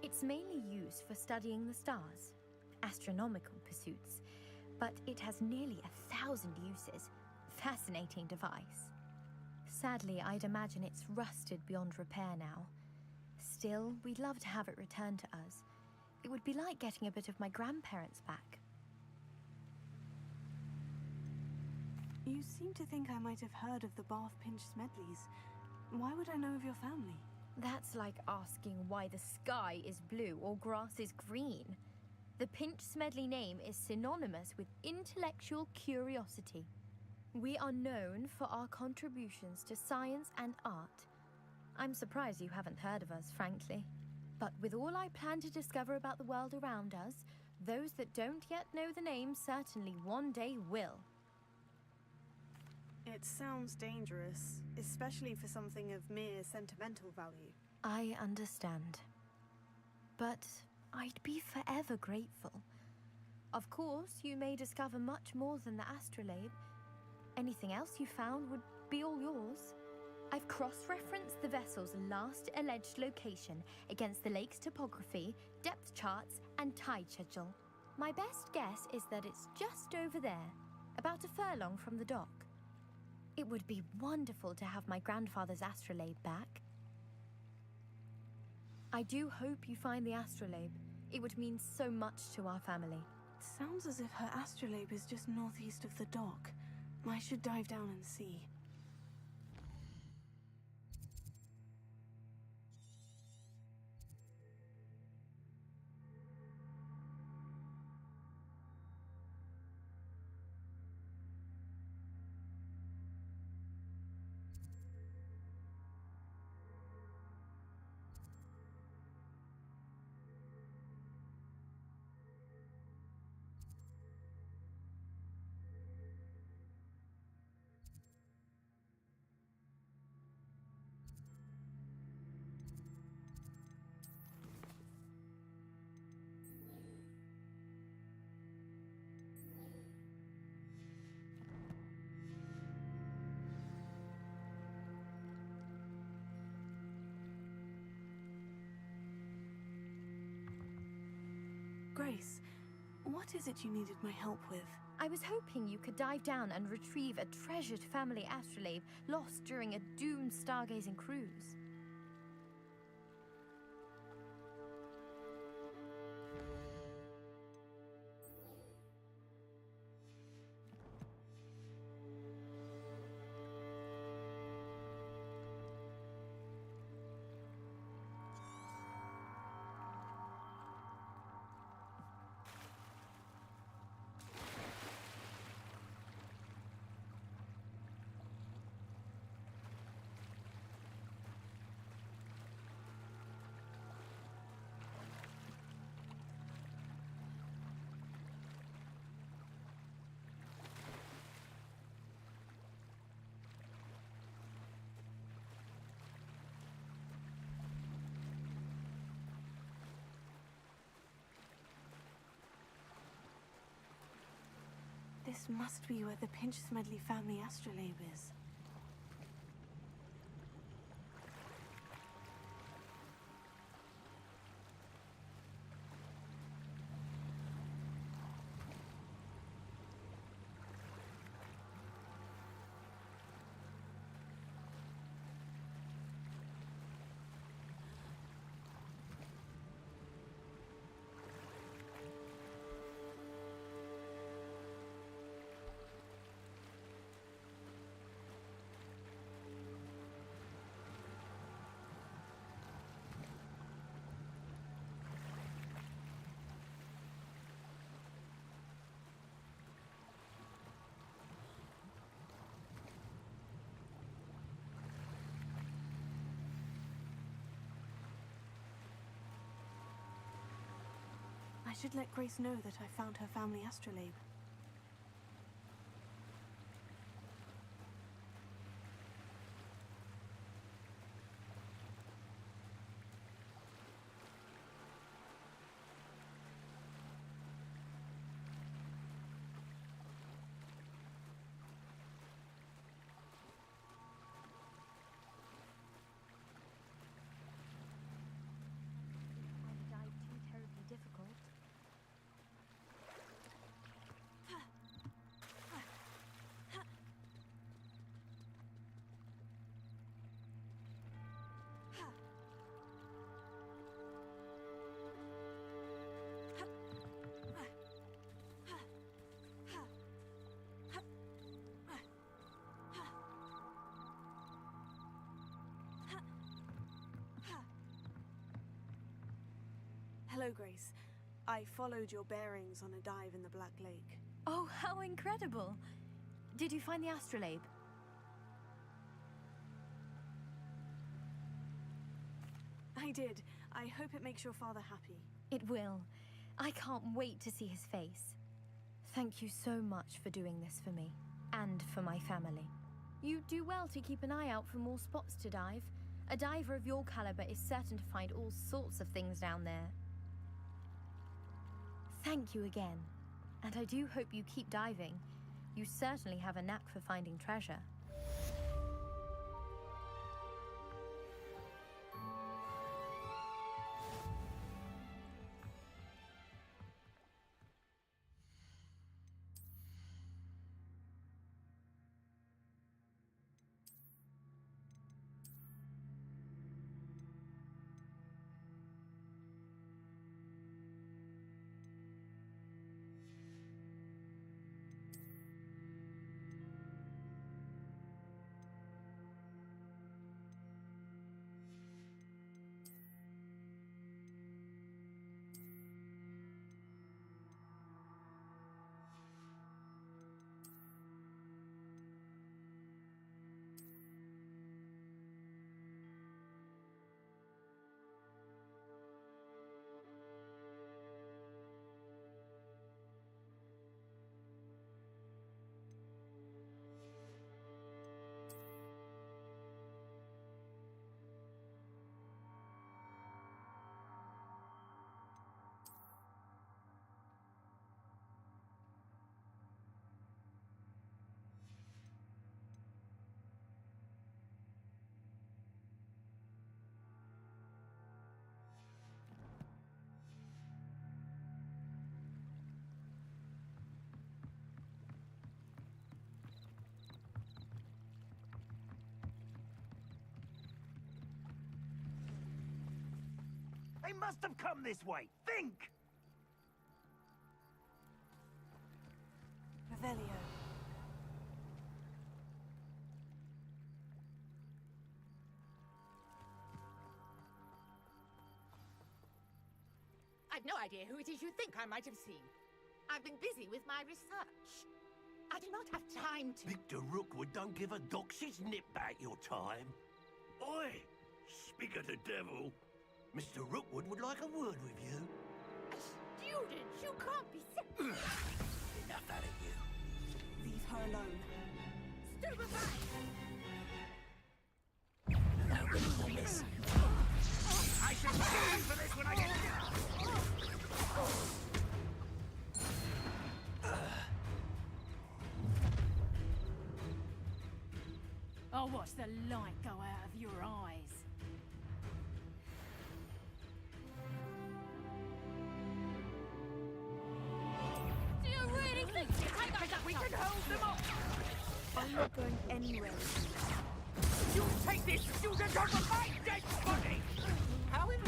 Speaker 7: It's mainly used for studying the stars, astronomical pursuits, but it has nearly 1,000 uses. Fascinating device. Sadly, I'd imagine it's rusted beyond repair now. Still, we'd love to have it returned to us. It would be like getting a bit of my grandparents back.
Speaker 21: You seem to think I might have heard of the Bath Pinch Smedleys. Why would I know of your family?
Speaker 7: That's like asking why the sky is blue or grass is green. The Pinch Smedley name is synonymous with intellectual curiosity. We are known for our contributions to science and art. I'm surprised you haven't heard of us, frankly. But with all I plan to discover about the world around us, those that don't yet know the name certainly one day will.
Speaker 21: It sounds dangerous, especially for something of mere sentimental value.
Speaker 7: I understand. But I'd be forever grateful. Of course, you may discover much more than the astrolabe. Anything else you found would be all yours. I've cross-referenced the vessel's last alleged location against the lake's topography, depth charts, and tide schedule. My best guess is that it's just over there, about a furlong from the dock. It would be wonderful to have my grandfather's astrolabe back. I do hope you find the astrolabe. It would mean so much to our family.
Speaker 21: It sounds as if her astrolabe is just northeast of the dock. I should dive down and see. Grace, what is it you needed my help with?
Speaker 7: I was hoping you could dive down and retrieve a treasured family astrolabe lost during a doomed stargazing cruise.
Speaker 21: This must be where the Pinch Smedley family astrolabe is. I should let Grace know that I found her family astrolabe.
Speaker 7: I dive too terribly difficult.
Speaker 21: Hello, Grace. I followed your bearings on a dive in the Black Lake.
Speaker 7: Oh, how incredible! Did you find the astrolabe?
Speaker 21: I did. I hope it makes your father happy.
Speaker 7: It will. I can't wait to see his face. Thank you so much for doing this for me, and for my family. You do well to keep an eye out for more spots to dive. A diver of your caliber is certain to find all sorts of things down there. Thank you again, and I do hope you keep diving. You certainly have a knack for finding treasure.
Speaker 20: They must have come this way. Think!
Speaker 21: Revelio.
Speaker 6: I've no idea who it is you think I might have seen. I've been busy with my research. I do not have time to...
Speaker 13: Victor Rookwood don't give a doxy's nip back your time. Oi! Speak of the devil. Mr. Rookwood would like a word with you.
Speaker 6: Student, you can't be...
Speaker 13: Enough out of you.
Speaker 21: Leave her alone.
Speaker 6: Stupefy!
Speaker 20: I shall pay for this when I get here!
Speaker 6: I'll watch the light go out of your eyes.
Speaker 16: Do you really think
Speaker 6: we can hold them off?
Speaker 21: I'm not going anywhere.
Speaker 6: You take this student over my dead body! How in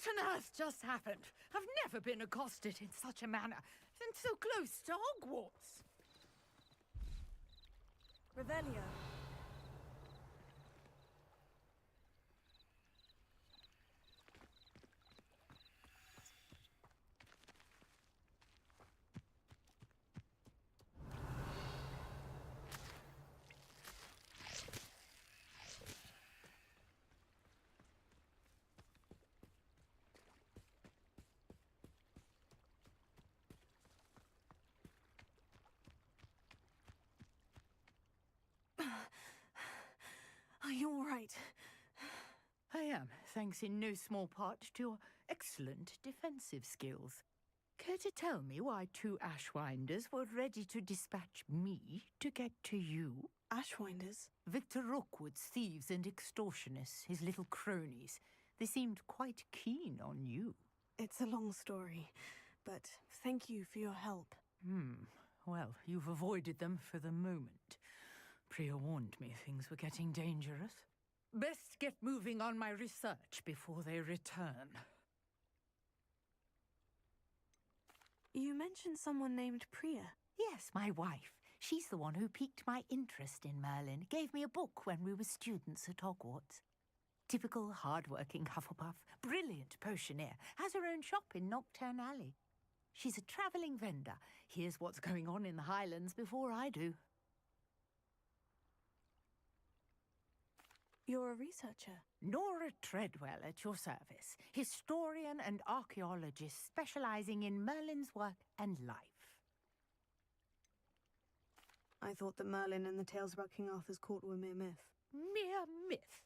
Speaker 6: What on earth just happened? I've never been accosted in such a manner, and so close to Hogwarts.
Speaker 21: Revelio. Are you all right?
Speaker 6: I am, thanks in no small part to your excellent defensive skills. Care to tell me why 2 Ashwinders were ready to dispatch me to get to you?
Speaker 21: Ashwinders?
Speaker 6: Victor Rookwood's thieves and extortionists, his little cronies. They seemed quite keen on you.
Speaker 21: It's a long story, but thank you for your help.
Speaker 6: Well, you've avoided them for the moment. Priya warned me things were getting dangerous. Best get moving on my research before they return.
Speaker 21: You mentioned someone named Priya.
Speaker 6: Yes, my wife. She's the one who piqued my interest in Merlin. Gave me a book when we were students at Hogwarts. Typical hard-working Hufflepuff. Brilliant potioneer. Has her own shop in Knockturn Alley. She's a travelling vendor. Hears what's going on in the Highlands before I do.
Speaker 21: You're a researcher?
Speaker 6: Nora Treadwell at your service. Historian and archaeologist specialising in Merlin's work and life.
Speaker 21: I thought that Merlin and the tales about King Arthur's court were mere myth.
Speaker 6: Mere myth?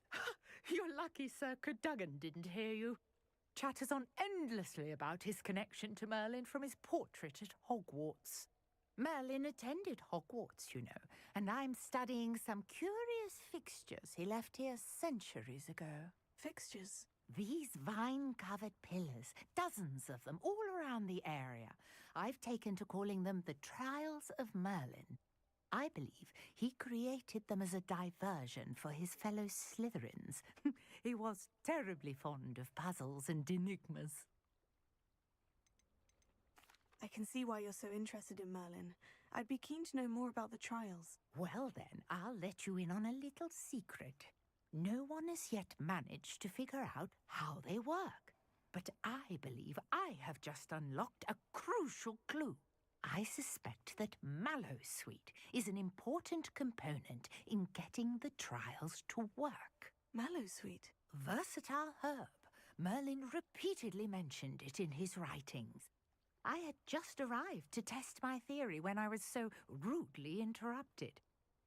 Speaker 6: You're lucky Sir Cadogan didn't hear you. Chatters on endlessly about his connection to Merlin from his portrait at Hogwarts. Merlin attended Hogwarts, you know, and I'm studying some curious fixtures he left here centuries ago.
Speaker 21: Fixtures?
Speaker 6: These vine-covered pillars, dozens of them, all around the area. I've taken to calling them the Trials of Merlin. I believe he created them as a diversion for his fellow Slytherins. He was terribly fond of puzzles and enigmas.
Speaker 21: I can see why you're so interested in Merlin. I'd be keen to know more about the trials.
Speaker 6: Well then, I'll let you in on a little secret. No one has yet managed to figure out how they work. But I believe I have just unlocked a crucial clue. I suspect that Mallowsweet is an important component in getting the trials to work.
Speaker 21: Mallowsweet?
Speaker 6: Versatile herb. Merlin repeatedly mentioned it in his writings. I had just arrived to test my theory when I was so rudely interrupted.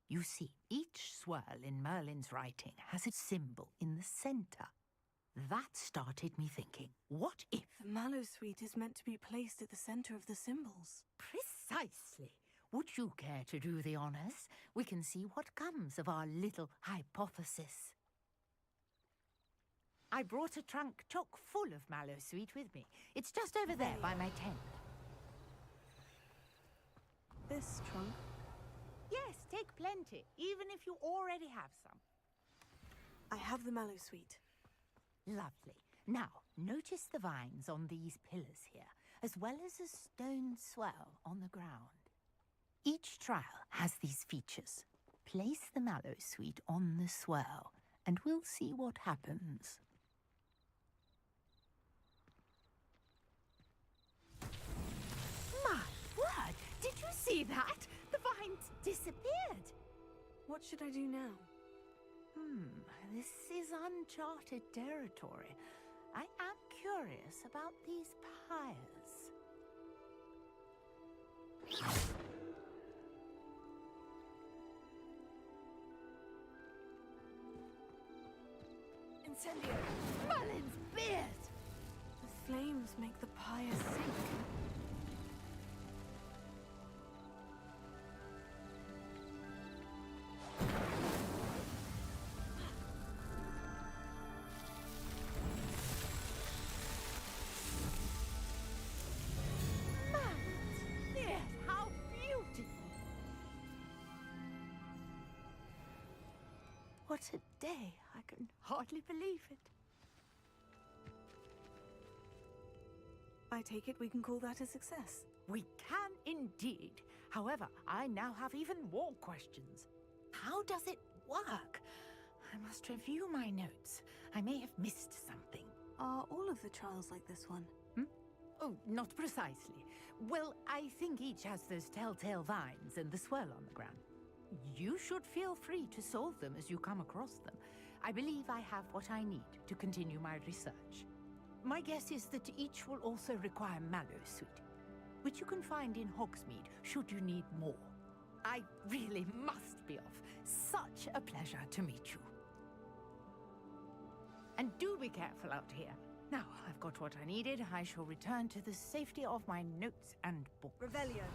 Speaker 6: You see, each swirl in Merlin's writing has a symbol in the centre. That started me thinking, what if...
Speaker 21: The Mallowsweet is meant to be placed at the centre of the symbols.
Speaker 6: Precisely. Would you care to do the honours? We can see what comes of our little hypothesis. I brought a trunk chock full of Mallowsweet with me. It's just over there by my tent.
Speaker 21: This trunk?
Speaker 6: Yes, take plenty, even if you already have some.
Speaker 21: I have the Mallowsweet.
Speaker 6: Lovely. Now, notice the vines on these pillars here, as well as a stone swell on the ground. Each trial has these features. Place the Mallowsweet on the swirl, and we'll see what happens. My word! Did you see that? The vines disappeared!
Speaker 21: What should I do now?
Speaker 6: This is uncharted territory. I am curious about these pyres. Incendio! Merlin's beard!
Speaker 21: The flames make the pyre sink.
Speaker 6: Yes, how beautiful! What a day! I can hardly believe it.
Speaker 21: I take it we can call that a success.
Speaker 6: We can indeed. However, I now have even more questions. How does it work? I must review my notes. I may have missed something.
Speaker 21: Are all of the trials like this one?
Speaker 6: Oh, not precisely. Well, I think each has those telltale vines and the swirl on the ground. You should feel free to solve them as you come across them. I believe I have what I need to continue my research. My guess is that each will also require mallowsweet, which you can find in Hogsmeade should you need more. I really must be off. Such a pleasure to meet you. And do be careful out here. Now, I've got what I needed. I shall return to the safety of my notes and books.
Speaker 12: Revelio.